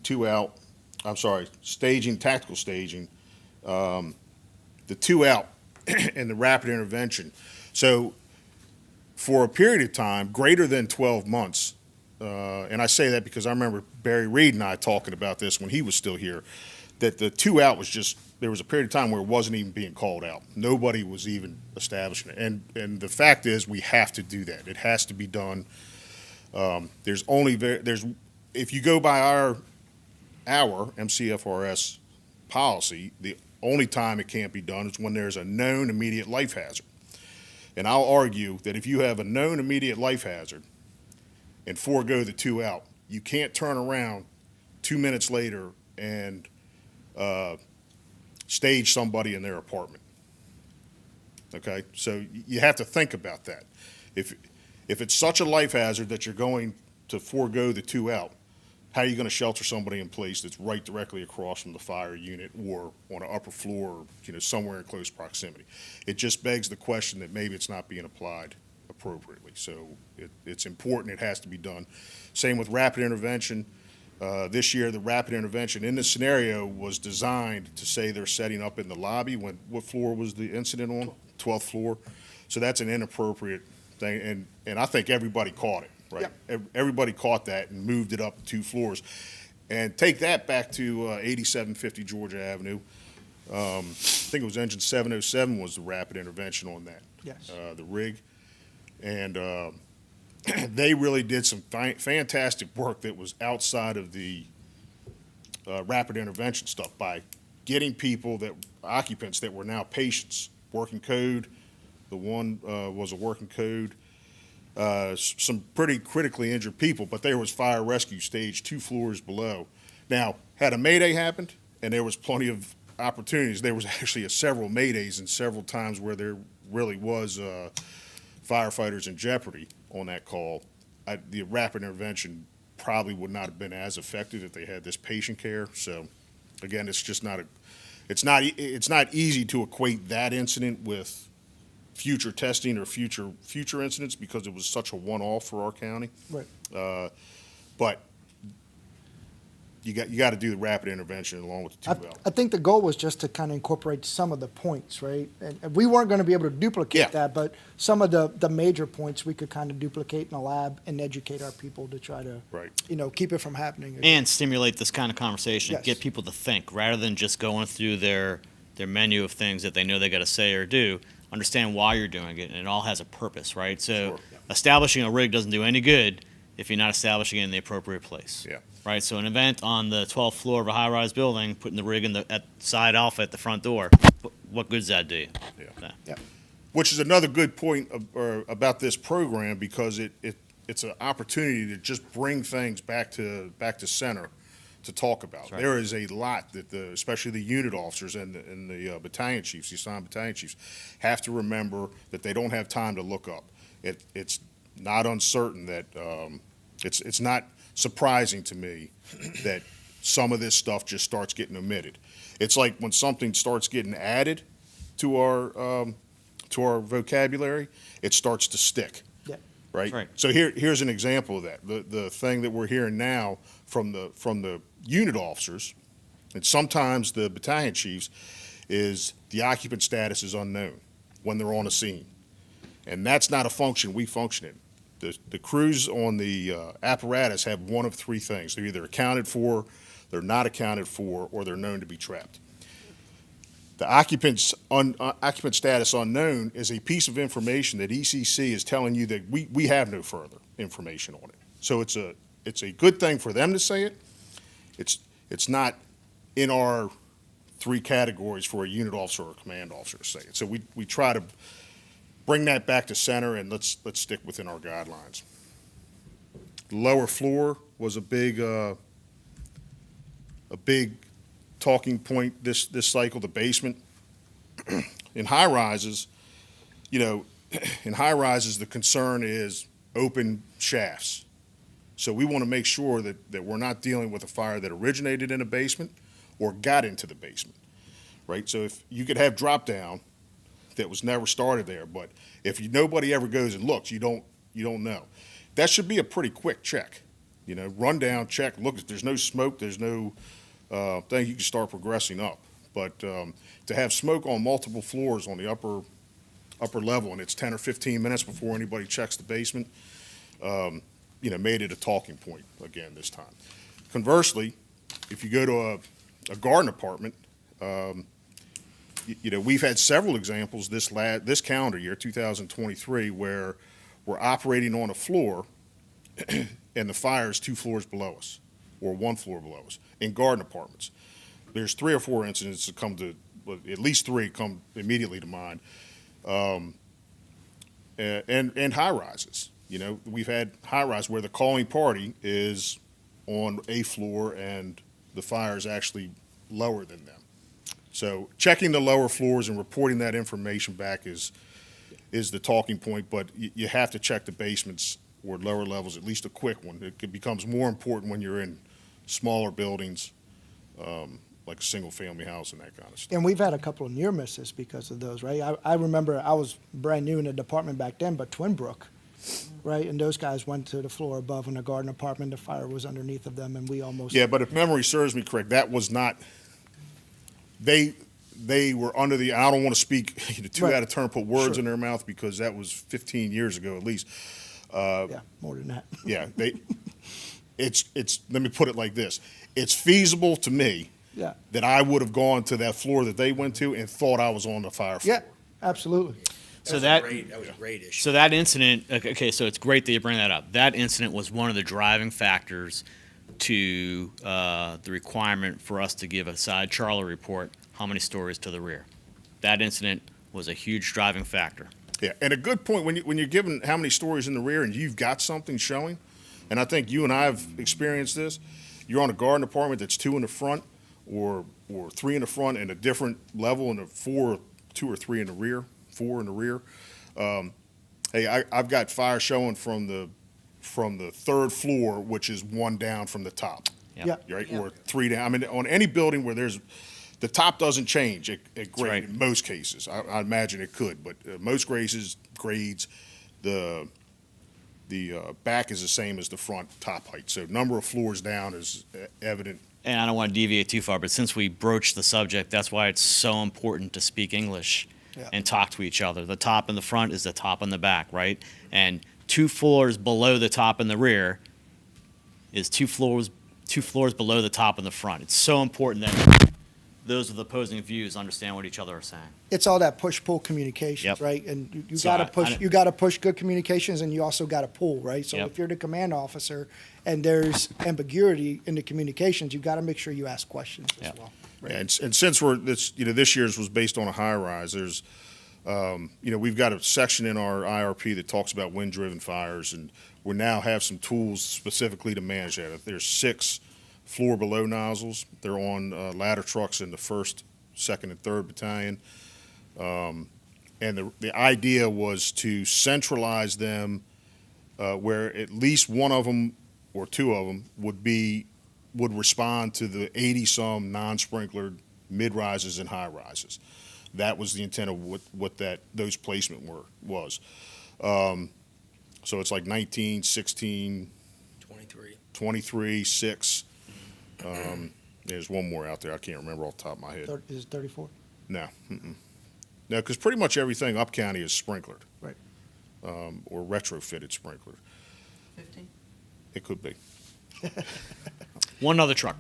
staging, tactical staging, the 2-out, and the rapid intervention. So for a period of time, greater than 12 months, and I say that because I remember Barry Reed and I talking about this when he was still here, that the 2-out was just, there was a period of time where it wasn't even being called out. Nobody was even establishing it. And the fact is, we have to do that. It has to be done. If you go by our MCFRS policy, the only time it can't be done is when there's a known immediate life hazard. And I'll argue that if you have a known immediate life hazard and forego the 2-out, you can't turn around 2 minutes later and stage somebody in their apartment. Okay, so you have to think about that. If it's such a life hazard that you're going to forego the 2-out, how are you going to shelter somebody in place that's right directly across from the fire unit or on an upper floor, somewhere in close proximity? It just begs the question that maybe it's not being applied appropriately. So it's important. It has to be done. Same with rapid intervention. This year, the rapid intervention in this scenario was designed to say they're setting up in the lobby. What floor was the incident on? 12th floor. So that's an inappropriate thing, and I think everybody caught it. Right. Yep. Everybody caught that and moved it up 2 floors. And take that back to 8750 Georgia Avenue. I think it was engine 707 was the rapid intervention on that. Yes. The rig. And they really did some fantastic work that was outside of the rapid intervention stuff by getting people, occupants that were now patients, working code. The one was a working code. Some pretty critically injured people, but there was fire rescue stage 2 floors below. Now, had a mayday happened, and there was plenty of opportunities, there was actually several maydays and several times where there really was firefighters in jeopardy on that call. The rapid intervention probably would not have been as effective if they had this patient care. So, again, it's just not it's not easy to equate that incident with future testing or future incidents because it was such a one-off for our county. Right. But you got to do the rapid intervention along with the I, 2L. I think the goal was just to kind of incorporate some of the points, right? And we weren't going to be able to duplicate Yeah. that, but some of the major points we could kind of duplicate in a lab and educate our people to try to, Right. keep it from happening. And stimulate this kind of conversation, Yes. get people to think rather than just going through their menu of things that they know they got to say or do. Understand why you're doing it, and it all has a purpose, right? So Sure. establishing a rig doesn't do any good if you're not establishing it in the appropriate place. Yeah. Right. So an event on the 12th floor of a high-rise building, putting the rig at side alpha at the front door, what good does that do? Yeah. Which is another good point about this program, because it's an opportunity to just bring things back to center to talk about. Right. There is a lot that especially the unit officers and the battalion chiefs, the assigned battalion chiefs, have to remember that they don't have time to look up. It's not uncertain that it's not surprising to me that some of this stuff just starts getting omitted. It's like when something starts getting added to our vocabulary, it starts to stick. Yeah. Right? Right. So here's an example of that. The thing that we're hearing now from the unit officers, and sometimes the battalion chiefs, is the occupant status is unknown when they're on a scene. And that's not a function we function in. The crews on the apparatus have one of three things. They're either accounted for, they're not accounted for, or they're known to be trapped. The occupant status unknown is a piece of information that ECC is telling you that we have no further information on it. So it's a good thing for them to say it. It's not in our three categories for a unit officer or a command officer to say it. So we try to bring that back to center, and let's stick within our guidelines. The lower floor was a big talking point this cycle. The basement in high rises, the concern is open shafts. So we want to make sure that we're not dealing with a fire that originated in a basement or got into the basement, right? So if you could have drop down that was never started there, but if nobody ever goes and looks, you don't know. That should be a pretty quick check. Run down, check, look. If there's no smoke, there's no thing, you can start progressing up. But to have smoke on multiple floors on the upper level, and it's 10 or 15 minutes before anybody checks the basement, made it a talking point again this time. Conversely, if you go to a garden apartment, we've had several examples this calendar year, 2023, where we're operating on a floor and the fire is 2 floors below us or 1 floor below us in garden apartments. There's 3 or 4 incidents that at least 3 come immediately to mind, and high rises. We've had high rise where the calling party is on a floor and the fire is actually lower than them. So checking the lower floors and reporting that information back is the talking point, but you have to check the basements or lower levels, at least a quick one. It becomes more important when you're in smaller buildings, like a single-family house and that kind of stuff. And we've had a couple of near misses because of those, right? I remember I was brand new in the department back then, but Twinbrook, right? And those guys went to the floor above in a garden apartment. The fire was underneath of them, and we almost... Yeah, but if memory serves me correct, that was not... They were under the... I don't want to speak too Right. out of turn, put words Sure. in their mouth, because that was 15 years ago at least. Yeah, more than that. Yeah, it's. Let me put it like this: it's feasible to me Yeah. that I would have gone to that floor that they went to and thought I was on the fire floor. Yeah, absolutely. So That was a great issue. So that incident, okay, so it's great that you bring that up. That incident was one of the driving factors to the requirement for us to give a side Charlie report, how many stories to the rear. That incident was a huge driving factor. Yeah, and a good point when you're given how many stories in the rear and you've got something showing, and I think you and I have experienced this. You're on a garden apartment that's 2 in the front, or 3 in the front, and a different level, and a 2 or 3 in the rear, 4 in the rear. Hey, I've got fire showing from the 3rd floor, which is 1 down from the top. Yeah. Right, or 3 down. I mean, on any building where the top doesn't change at grade right. in most cases. I imagine it could, but most grades, the back is the same as the front top height. So number of floors down is evident and I don't want to deviate too far, but since we broached the subject, that's why it's so important to speak English and talk to each other. The top and the front is the top and the back, right? And 2 floors below the top and the rear is 2 floors below the top and the front. It's so important that those with opposing views understand what each other are saying. It's all that push-pull communications, Yep. right? And you So gotta I- push, I- you gotta push good communications, and you also gotta pull, right? So Yep. if you're the command officer and there's ambiguity in the communications, you gotta make sure you ask questions as Yep. well. And since this year's was based on a high rise, there's, we've got a section in our IRP that talks about wind-driven fires, and we now have some tools specifically to manage that. There's 6 floor below nozzles. They're on ladder trucks in the 1st, 2nd, and 3rd Battalion. And the idea was to centralize them where at least one of them or 2 of them would respond to the 80-some non-sprinklered mid-rises and high-rises. That was the intent of what those placement was. So it's like 19, 16, 23, 6. There's one more out there. I can't remember off the top of my head. Is it 34? No. No, because pretty much everything up county is sprinklered. Right. Or retrofitted sprinklered. 15? It could be. One other truck.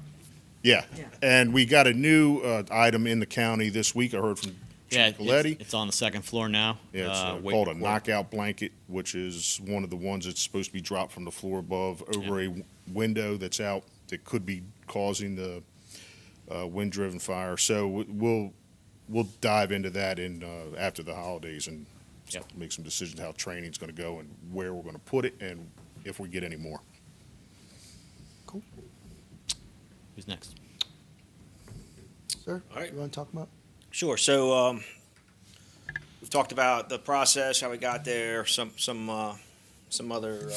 Yeah. Yeah. And we got a new item in the county this week. I heard from Yeah, Chief Coletti. it's on the 2nd floor now. Yeah, it's waiting called a for- knockout blanket, which is one of the ones that's supposed to be dropped from the floor above over a window that's out that could be causing the wind-driven fire. So we'll dive into that after the holidays and Yep. make some decisions how training's going to go and where we're going to put it and if we get any more. Cool. Who's next? Sir? All right. You wanna talk about? Sure. So we've talked about the process, how we got there, some other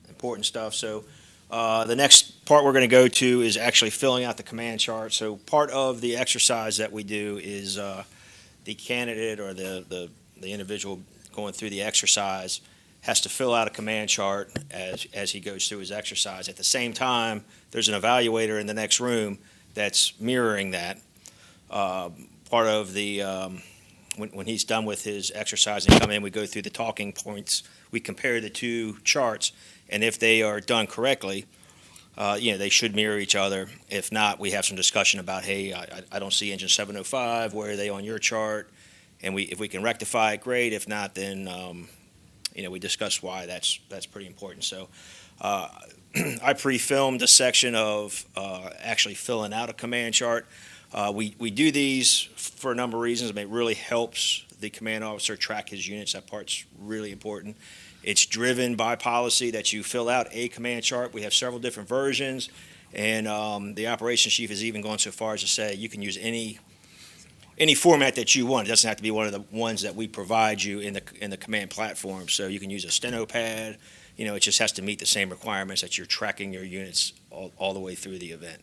important stuff. So the next part we're going to go to is actually filling out the command chart. So part of the exercise that we do is the candidate or the individual going through the exercise has to fill out a command chart as he goes through his exercise. At the same time, there's an evaluator in the next room that's mirroring that. Part of the when he's done with his exercise and come in, we go through the talking points. We compare the 2 charts, and if they are done correctly, they should mirror each other. If not, we have some discussion about, hey, I don't see engine 705. Where are they on your chart? And if we can rectify it, great. If not, then we discuss why that's pretty important. So I pre-filmed a section of actually filling out a command chart. We do these for a number of reasons. I mean, it really helps the command officer track his units. That part's really important. It's driven by policy that you fill out a command chart. We have several different versions, and the operations chief has even gone so far as to say you can use any format that you want. It doesn't have to be one of the ones that we provide you in the command platform. So you can use a steno pad. It just has to meet the same requirements that you're tracking your units all the way through the event.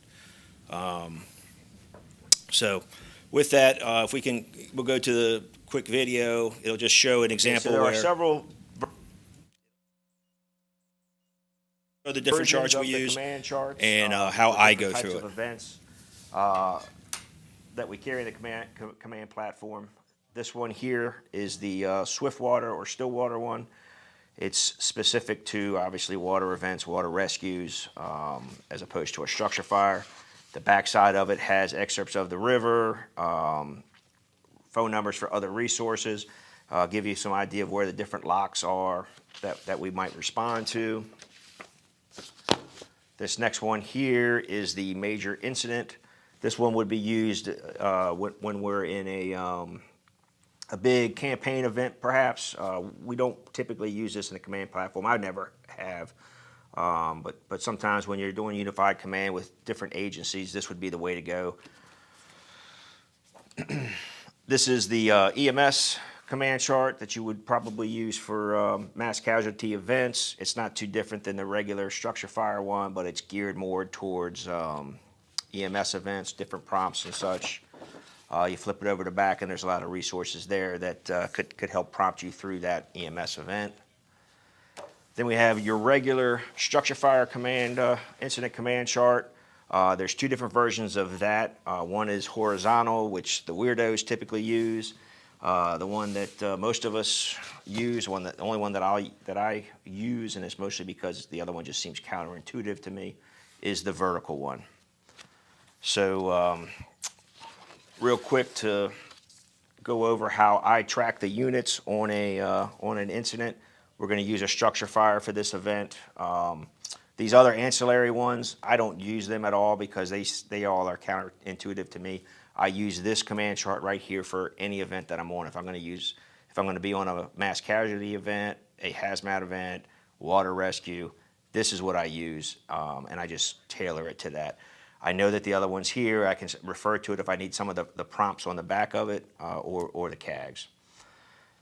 So with that, we'll go to the quick video. It'll just show an example there are where several the different charts we versions of the use command charts, and how for I different go types through of it. events that we carry in the command platform. This one here is the swift water or still water one. It's specific to obviously water events, water rescues, as opposed to a structure fire. The backside of it has excerpts of the river, phone numbers for other resources, give you some idea of where the different locks are that we might respond to. This next one here is the major incident. This one would be used when we're in a big campaign event, perhaps. We don't typically use this in the command platform. I never have. But sometimes when you're doing unified command with different agencies, this would be the way to go. This is the EMS command chart that you would probably use for mass casualty events. It's not too different than the regular structure fire one, but it's geared more towards EMS events, different prompts and such. You flip it over to back, and there's a lot of resources there that could help prompt you through that EMS event. Then we have your regular structure fire command incident command chart. There's two different versions of that. One is horizontal, which the weirdos typically use. The one that most of us use, the only one that I use, and it's mostly because the other one just seems counterintuitive to me, is the vertical one. So real quick to go over how I track the units on an incident. We're going to use a structure fire for this event. These other ancillary ones, I don't use them at all because they all are counterintuitive to me. I use this command chart right here for any event that I'm on. If I'm going to be on a mass casualty event, a hazmat event, water rescue, this is what I use, and I just tailor it to that. I know that the other ones here, I can refer to it if I need some of the prompts on the back of it, or the CAGs.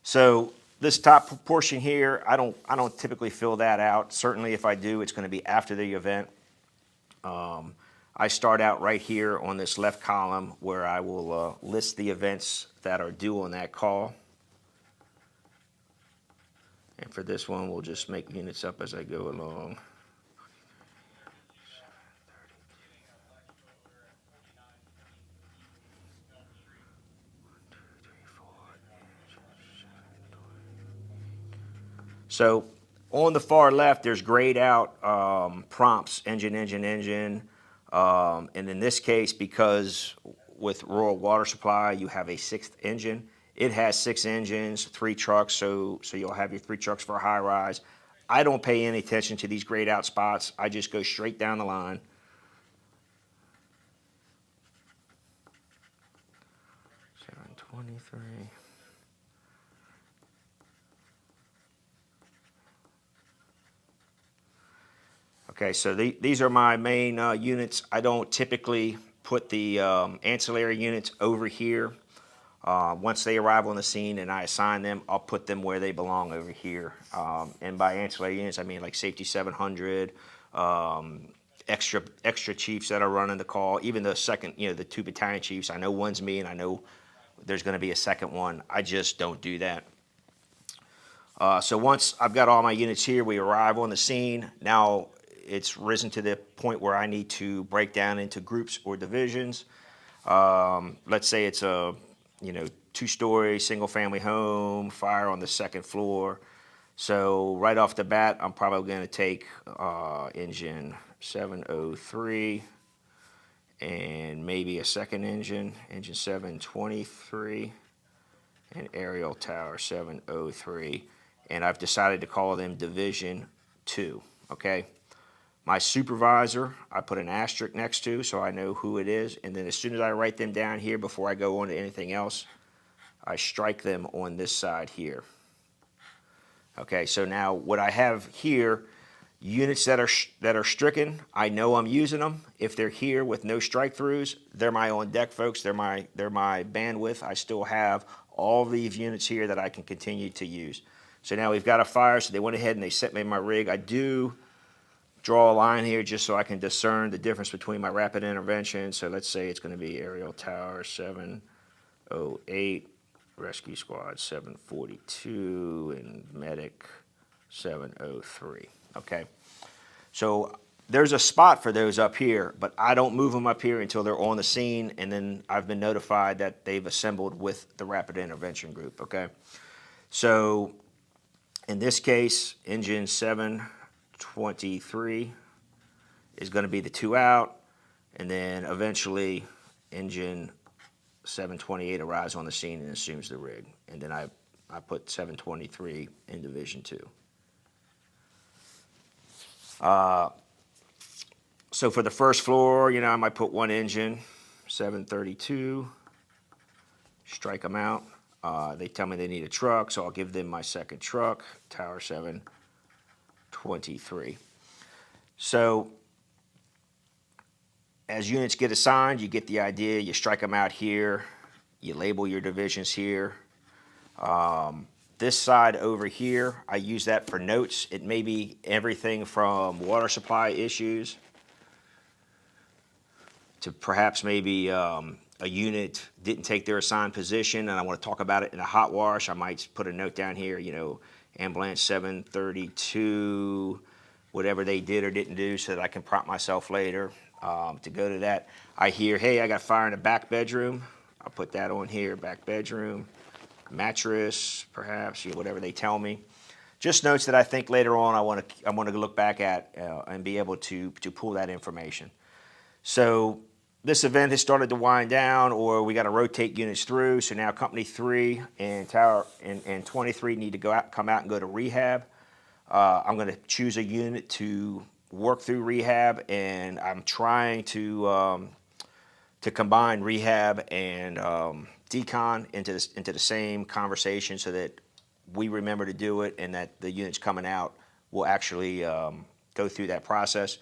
So this top portion here, I don't typically fill that out. Certainly if I do, it's going to be after the event. I start out right here on this left column where I will list the events that are due on that call. And for this one, we'll just make units up as I go along. So on the far left, there's grayed out prompts, engine, engine, engine. And in this case, because with rural water supply, you have a sixth engine. It has 6 engines, 3 trucks, so you'll have your 3 trucks for a high rise. I don't pay any attention to these grayed out spots. I just go straight down the line. $723. Okay, so these are my main units. I don't typically put the ancillary units over here. Once they arrive on the scene and I assign them, I'll put them where they belong over here. And by ancillary units, I mean like Safety 700, extra chiefs that are running the call, even the second, the 2 battalion chiefs. I know one's me and I know there's going to be a second one. I just don't do that. So once I've got all my units here, we arrive on the scene. Now it's risen to the point where I need to break down into groups or divisions. Let's say it's a 2-story single-family home, fire on the 2nd floor. So right off the bat, I'm probably going to take engine 703 and maybe a second engine 723, and aerial tower 703. And I've decided to call them Division 2, okay? My supervisor, I put an asterisk next to so I know who it is, and then as soon as I write them down here before I go on to anything else, I strike them on this side here. Okay, so now what I have here, units that are stricken, I know I'm using them. If they're here with no strike throughs, they're my on deck folks, they're my bandwidth. I still have all these units here that I can continue to use. So now we've got a fire, so they went ahead and they set me in my rig. I do draw a line here just so I can discern the difference between my rapid intervention. So let's say it's going to be aerial tower 708, rescue squad 742, and medic 703. Okay, so there's a spot for those up here, but I don't move them up here until they're on the scene, and then I've been notified that they've assembled with the rapid intervention group. Okay, so in this case, engine 723 is going to be the 2 out, and then eventually engine 728 arrives on the scene and assumes the rig, and then I put 723 in Division 2. So for the first floor, I might put 1 engine, 732, strike them out. They tell me they need a truck, so I'll give them my second truck, tower 723. So as units get assigned, you get the idea. You strike them out here. You label your divisions here. This side over here, I use that for notes. It may be everything from water supply issues to perhaps maybe a unit didn't take their assigned position and I want to talk about it in a hot wash. I might put a note down here, ambulance 732 whatever they did or didn't do so that I can prompt myself later to go to that. I hear, hey, I got fire in the back bedroom. I'll put that on here, back bedroom, mattress, perhaps, whatever they tell me. Just notes that I think later on I want to look back at and be able to pull that information. So this event has started to wind down, or we got to rotate units through. So now company 3 and tower and 23 need to come out and go to rehab. I'm going to choose a unit to work through rehab, and I'm trying to combine rehab and decon into the same conversation so that we remember to do it, and that the units coming out will actually go through that process.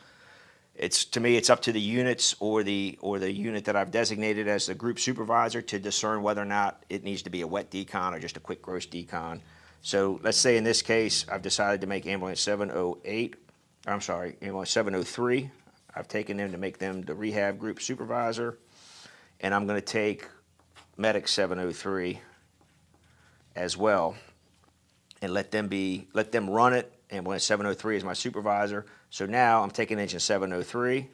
To me, it's up to the units or the unit that I've designated as the group supervisor to discern whether or not it needs to be a wet decon or just a quick gross decon. So let's say in this case, I've decided to make ambulance 703. I've taken them to make them the rehab group supervisor, and I'm going to take medic 703 as well, and let them run it. Ambulance 703 is my supervisor. So now I'm taking engine 703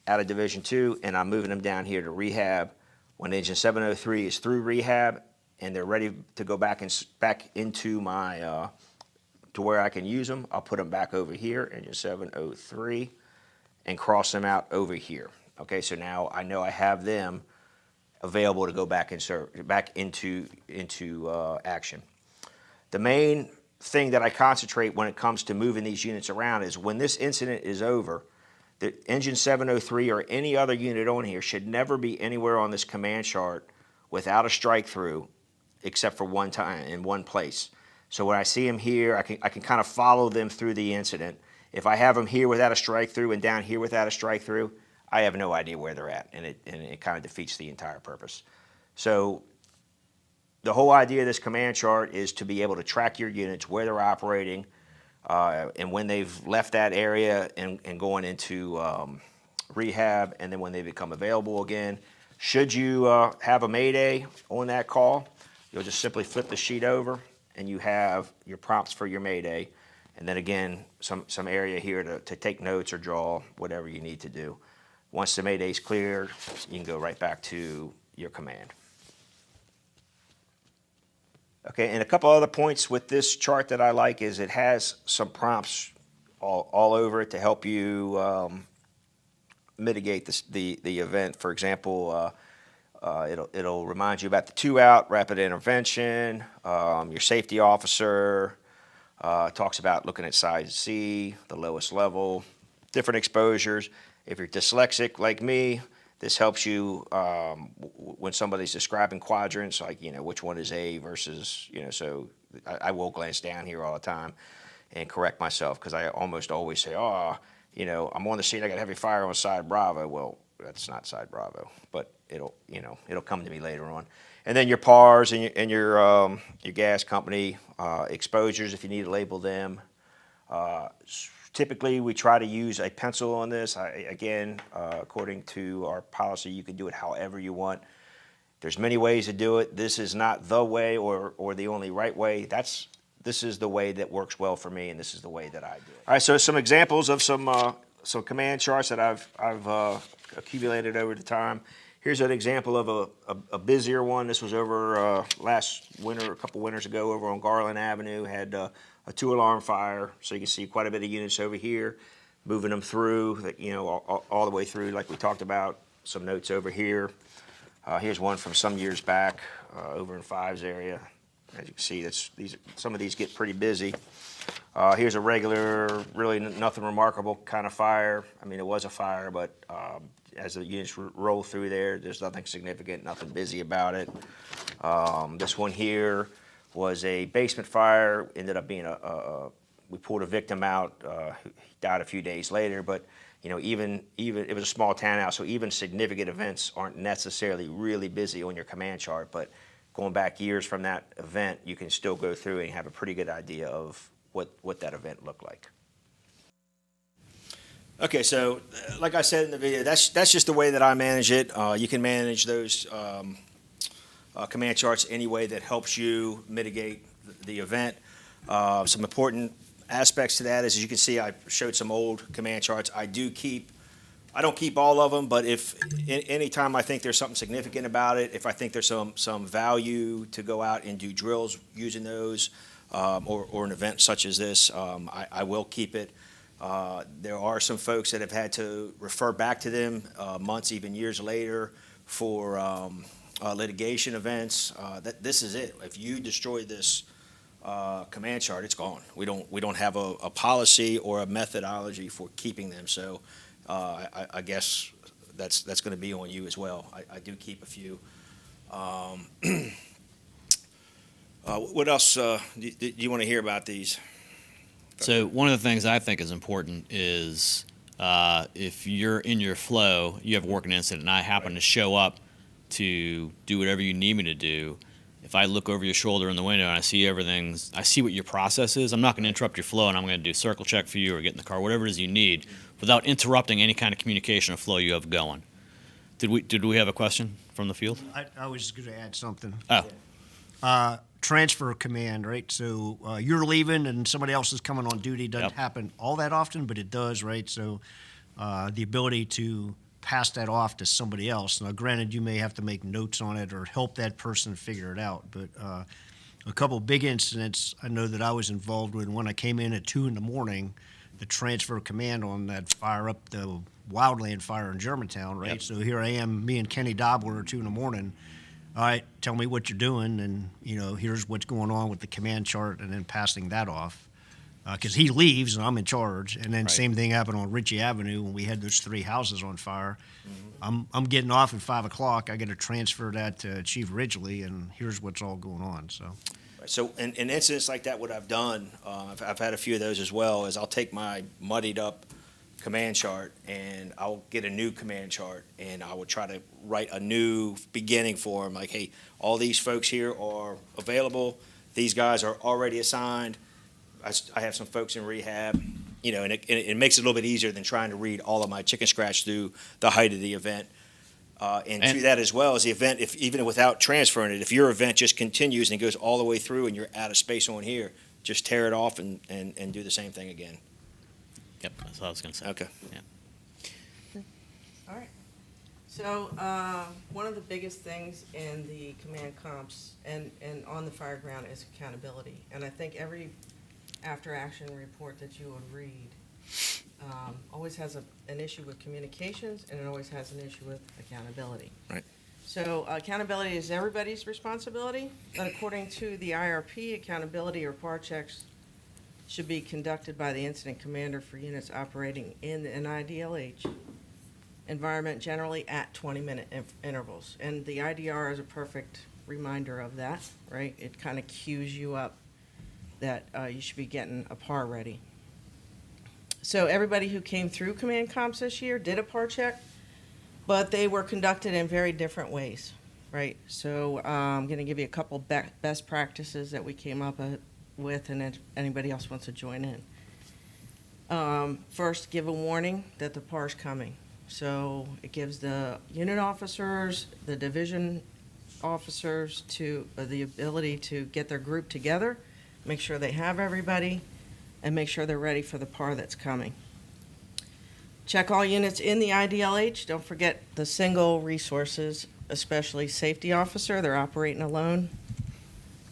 out of Division 2, and I'm moving them down here to rehab. When engine 703 is through rehab and they're ready to go back into my to where I can use them, I'll put them back over here, engine 703, and cross them out over here. Okay, so now I know I have them available to go back into action. The main thing that I concentrate when it comes to moving these units around is when this incident is over, the engine 703 or any other unit on here should never be anywhere on this command chart without a strike through, except for one time in one place. So when I see them here, I can kind of follow them through the incident. If I have them here without a strike through and down here without a strike through, I have no idea where they're at, and it kind of defeats the entire purpose. So the whole idea of this command chart is to be able to track your units, where they're operating, and when they've left that area and going into rehab, and then when they become available again. Should you have a mayday on that call, you'll just simply flip the sheet over, and you have your prompts for your mayday. And then again, some area here to take notes or draw, whatever you need to do. Once the mayday's cleared, you can go right back to your command. Okay, and a couple other points with this chart that I like is it has some prompts all over it to help you mitigate the event. For example, it'll remind you about the 2-out rapid intervention. Your safety officer talks about looking at size C, the lowest level, different exposures. If you're dyslexic like me, this helps you when somebody's describing quadrants, like, which one is A versus, so I will glance down here all the time and correct myself, because I almost always say, I'm on the scene, I got heavy fire on side Bravo. Well, that's not side Bravo, but it'll come to me later on. And then your PARs and your gas company exposures, if you need to label them. Typically, we try to use a pencil on this. Again, according to our policy, you can do it however you want. There's many ways to do it. This is not the way or the only right way. This is the way that works well for me, and this is the way that I do it. All right, so some examples of some command charts that I've accumulated over the time. Here's an example of a busier one. This was over last winter, a couple winters ago, over on Garland Avenue. Had a 2-alarm fire, so you can see quite a bit of units over here, moving them through, all the way through, like we talked about. Some notes over here. Here's one from some years back, over in Fives area. As you can see, some of these get pretty busy. Here's a regular, really nothing remarkable kind of fire. I mean, it was a fire, but as the units roll through there's nothing significant, nothing busy about it. This one here was a basement fire. Ended up being we pulled a victim out. He died a few days later, but even it was a small town out, so even significant events aren't necessarily really busy on your command chart. But going back years from that event, you can still go through and have a pretty good idea of what that event looked like. Okay, so like I said in the video, that's just the way that I manage it. You can manage those command charts any way that helps you mitigate the event. Some important aspects to that is, as you can see, I showed some old command charts. I don't keep all of them, but if anytime I think there's something significant about it, if I think there's some value to go out and do drills using those, or an event such as this, I will keep it. There are some folks that have had to refer back to them months, even years later, for litigation events. This is it. If you destroy this command chart, it's gone. We don't have a policy or a methodology for keeping them. So I guess that's going to be on you as well. I do keep a few. What else do you want to hear about these? So one of the things I think is important is if you're in your flow, you have a working incident, and I happen to show up to do whatever you need me to do. If I look over your shoulder in the window and I see I see what your process is, I'm not going to interrupt your flow, and I'm going to do a circle check for you or get in the car, whatever it is you need, without interrupting any kind of communication or flow you have going. Did we have a question from the field? I was going to add something. Oh. Transfer command, right? So you're leaving and somebody else is coming on duty. Doesn't Yep. happen all that often, but it does, right? So the ability to pass that off to somebody else. Now, granted, you may have to make notes on it or help that person figure it out, but a couple big incidents I know that I was involved with. When I came in at 2 a.m, the transfer command on that fire up the wildland fire in Germantown, right? Yep. So here I am, me and Kenny Dobler at 2 a.m. All right, tell me what you're doing, and here's what's going on with the command chart, and then passing that off. Because he leaves and I'm in charge, and then Right. same thing happened on Ritchie Avenue when we had those 3 houses on fire. I'm getting off at 5 o'clock. I got to transfer that to Chief Ridgely, and here's what's all going on. So in incidents like that, what I've done, I've had a few of those as well, is I'll take my muddied up command chart and I'll get a new command chart, and I will try to write a new beginning for them. Like, hey, all these folks here are available. These guys are already assigned. I have some folks in rehab, and it makes it a little bit easier than trying to read all of my chicken scratch through the height of the event. And to that as well as the event, even without transferring it, if your event just continues and goes all the way through and you're out of space on here, just tear it off and do the same thing again. Yep, that's what I was going to say. Okay. All right. So, one of the biggest things in the command comps and on the fire ground is accountability. And I think every after-action report that you would read always has an issue with communications, and it always has an issue with accountability. Right. So accountability is everybody's responsibility, but according to the IRP, accountability or PAR checks should be conducted by the incident commander for units operating in an IDLH environment, generally at 20-minute intervals. And the IDR is a perfect reminder of that, right? It kind of cues you up that you should be getting a PAR ready. So everybody who came through command comps this year did a PAR check, but they were conducted in very different ways, right? So I'm going to give you a couple best practices that we came up with, and if anybody else wants to join in. First, give a warning that the PAR is coming. So it gives the unit officers, the division officers the ability to get their group together, make sure they have everybody, and make sure they're ready for the PAR that's coming. Check all units in the IDLH. Don't forget the single resources, especially safety officer. They're operating alone.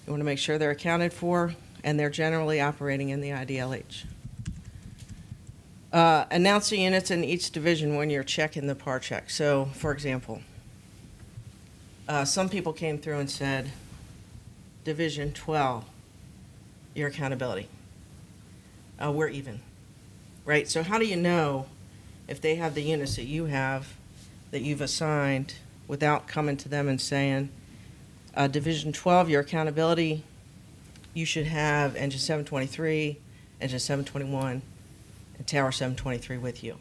You want to make sure they're accounted for, and they're generally operating in the IDLH. Announce the units in each division when you're checking the PAR check. So, for example, some people came through and said, Division 12, your accountability. We're even, right? So how do you know if they have the units that you have, that you've assigned, without coming to them and saying, Division 12, your accountability, you should have Engine 723, Engine 721, and Tower 723 with you.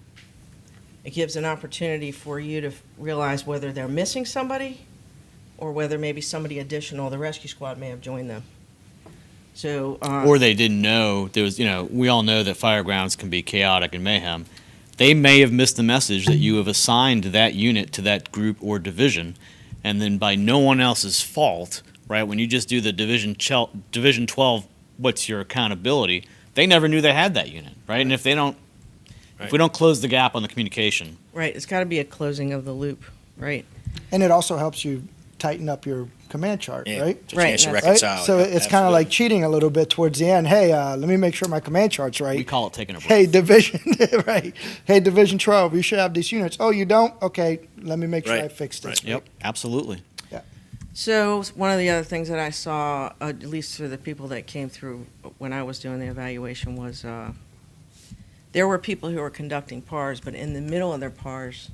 It gives an opportunity for you to realize whether they're missing somebody or whether maybe somebody additional, the rescue squad, may have joined them. So, Or they didn't know there was, we all know that firegrounds can be chaotic and mayhem. They may have missed the message that you have assigned that unit to that group or division, and then by no one else's fault, right? When you just do the Division 12, what's your accountability? they never knew they had that unit, right? And if they don't, if we don't close the gap on the communication, Right, it's got to be a closing of the loop, right? And it also helps you tighten up your command chart, Yeah, right? it's a Right, chance to and Right? reconcile. So Yeah, it's kind of absolutely. like cheating a little bit towards the end. Hey, let me make sure my command chart's we right. call it taking a break. Hey, division, right? Hey, division 12, you should have these units. Oh, you don't? Okay, let me make sure Right, I fix this. right. Yep, absolutely. So one of the other things that I saw, at least for the people that came through when I was doing the evaluation, was there were people who were conducting PARs, but in the middle of their PARs,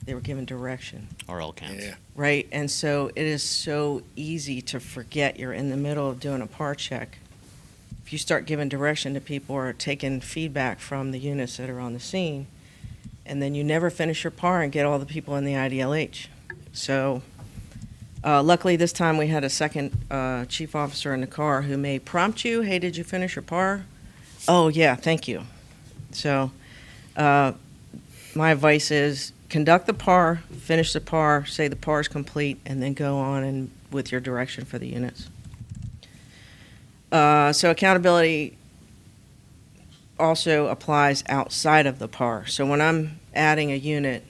they were given direction, RL counts. Yeah. right? And so it is so easy to forget you're in the middle of doing a PAR check. If you start giving direction to people or taking feedback from the units that are on the scene, and then you never finish your PAR and get all the people in the IDLH. So luckily this time we had a second chief officer in the car who may prompt you, hey, did you finish your PAR? Oh, yeah, thank you. So my advice is conduct the PAR, finish the PAR, say the PAR is complete, and then go on and with your direction for the units. So accountability also applies outside of the PAR. So when I'm adding a unit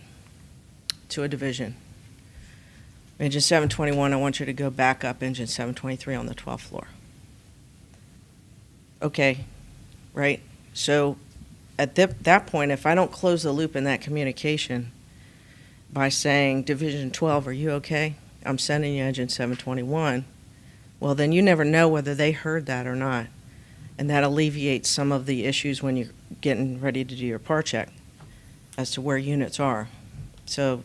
to a division, engine 721, I want you to go back up engine 723 on the 12th floor. Okay, right? So at that point, if I don't close the loop in that communication by saying, Division 12, are you okay? I'm sending you engine 721. Well, then you never know whether they heard that or not. And that alleviates some of the issues when you're getting ready to do your PAR check as to where units are. So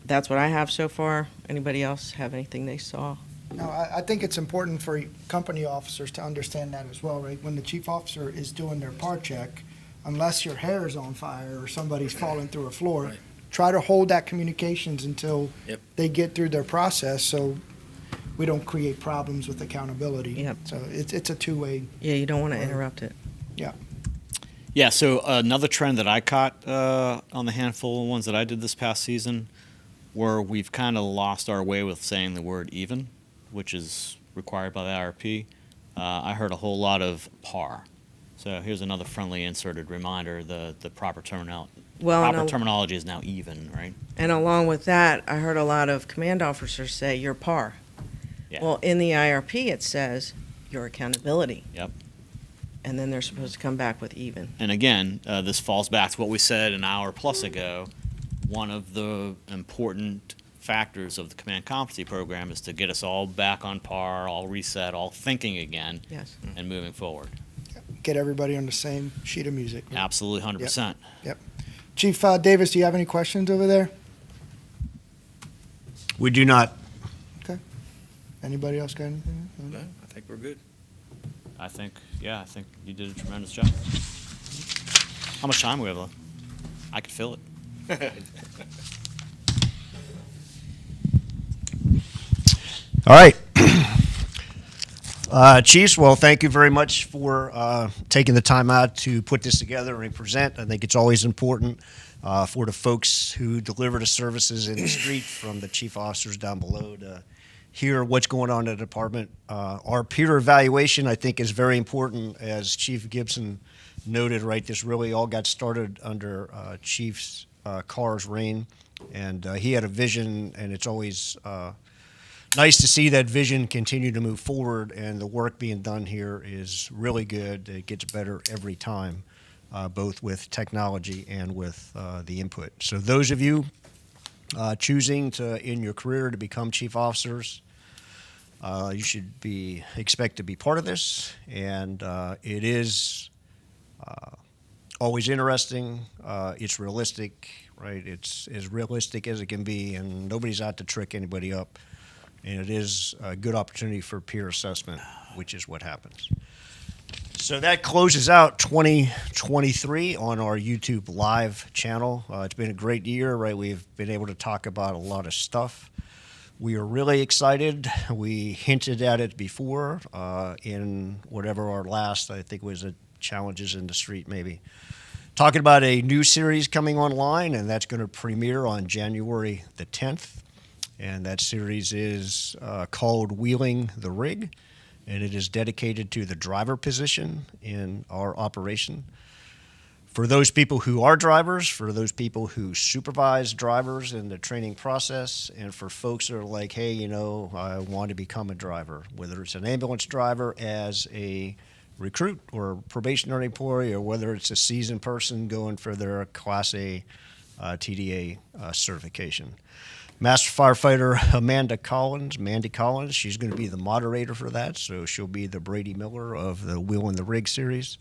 that's what I have so far. Anybody else have anything they saw? No, I think it's important for company officers to understand that as well, right? When the chief officer is doing their PAR check, unless your hair is on fire or somebody's falling through a floor, Right. try to hold that communications until Yep. they get through their process so we don't create problems with accountability. Yep. So it's a two-way. Yeah, you don't want to interrupt it. Yeah, so another trend that I caught on the handful of ones that I did this past season, where we've kind of lost our way with saying the word even, which is required by the IRP. I heard a whole lot of par. So here's another friendly inserted reminder, the proper terminology is now even, right? And along with that, I heard a lot of command officers say, you're PAR. Yeah. Well, in the IRP, it says your accountability. Yep. And then they're supposed to come back with even. And again, this falls back to what we said an hour plus ago. One of the important factors of the command competency program is to get us all back on par, all reset, all thinking again, Yes. and moving forward. Get everybody on the same sheet of music. Absolutely, 100%. Chief Davis, do you have any questions over there? We do not. Anybody else got anything? No, I think we're good. I think you did a tremendous job. How much time do we have left? I could fill it. All right. Chiefs, well, thank you very much for taking the time out to put this together and present. I think it's always important for the folks who deliver the services in the street, from the chief officers down below, to hear what's going on in the department. Our peer evaluation, I think, is very important. As Chief Gibson noted, right, this really all got started under Chief Carr's reign, and he had a vision, and it's always nice to see that vision continue to move forward, and the work being done here is really good. It gets better every time, both with technology and with the input. So those of you choosing to, in your career, to become chief officers, you should expect to be part of this, and it is always interesting. It's realistic, right? It's as realistic as it can be, and nobody's out to trick anybody up. And it is a good opportunity for peer assessment, which is what happens. So that closes out 2023 on our YouTube Live channel. It's been a great year, right? We've been able to talk about a lot of stuff. We are really excited. We hinted at it before in whatever our last, I think, was Challenges in the Street, maybe. Talking about a new series coming online, and that's going to premiere on January the 10th. And that series is called Wheeling the Rig. and it is dedicated to the driver position in our operation. For those people who are drivers, for those people who supervise drivers in the training process, and for folks that are like, hey, you know, I want to become a driver, whether it's an ambulance driver as a recruit or a probationary employee, or whether it's a seasoned person going for their Class A TDA certification. Master Firefighter Mandy Collins, she's going to be the moderator for that, so she'll be the Brady Miller of the Wheel and the Rig series.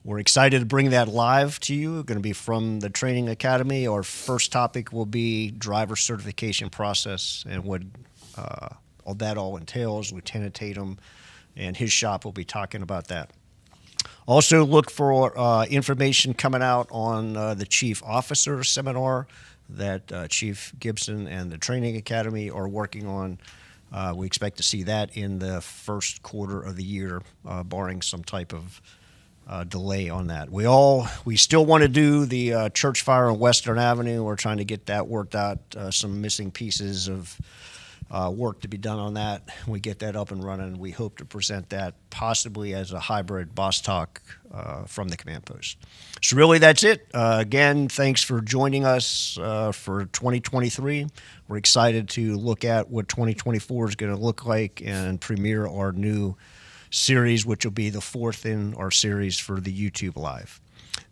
We're excited to bring that live to you. It's going to be from the Training Academy. Our first topic will be driver certification process and what all that entails. Lieutenant Tatum and his shop will be talking about that. Also look for information coming out on the Chief Officer Seminar that Chief Gibson and the Training Academy are working on. We expect to see that in the first quarter of the year, barring some type of delay on that. We still want to do the church fire on Western Avenue. We're trying to get that worked out. Some missing pieces of work to be done on that. We get that up and running. We hope to present that possibly as a hybrid boss talk from the command post. So really that's it. Again, thanks for joining us for 2023. We're excited to look at what 2024 is going to look like and premiere our new series, which will be the fourth in our series for the YouTube Live.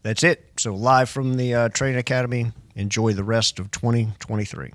That's it. So live from the Training Academy. Enjoy the rest of 2023.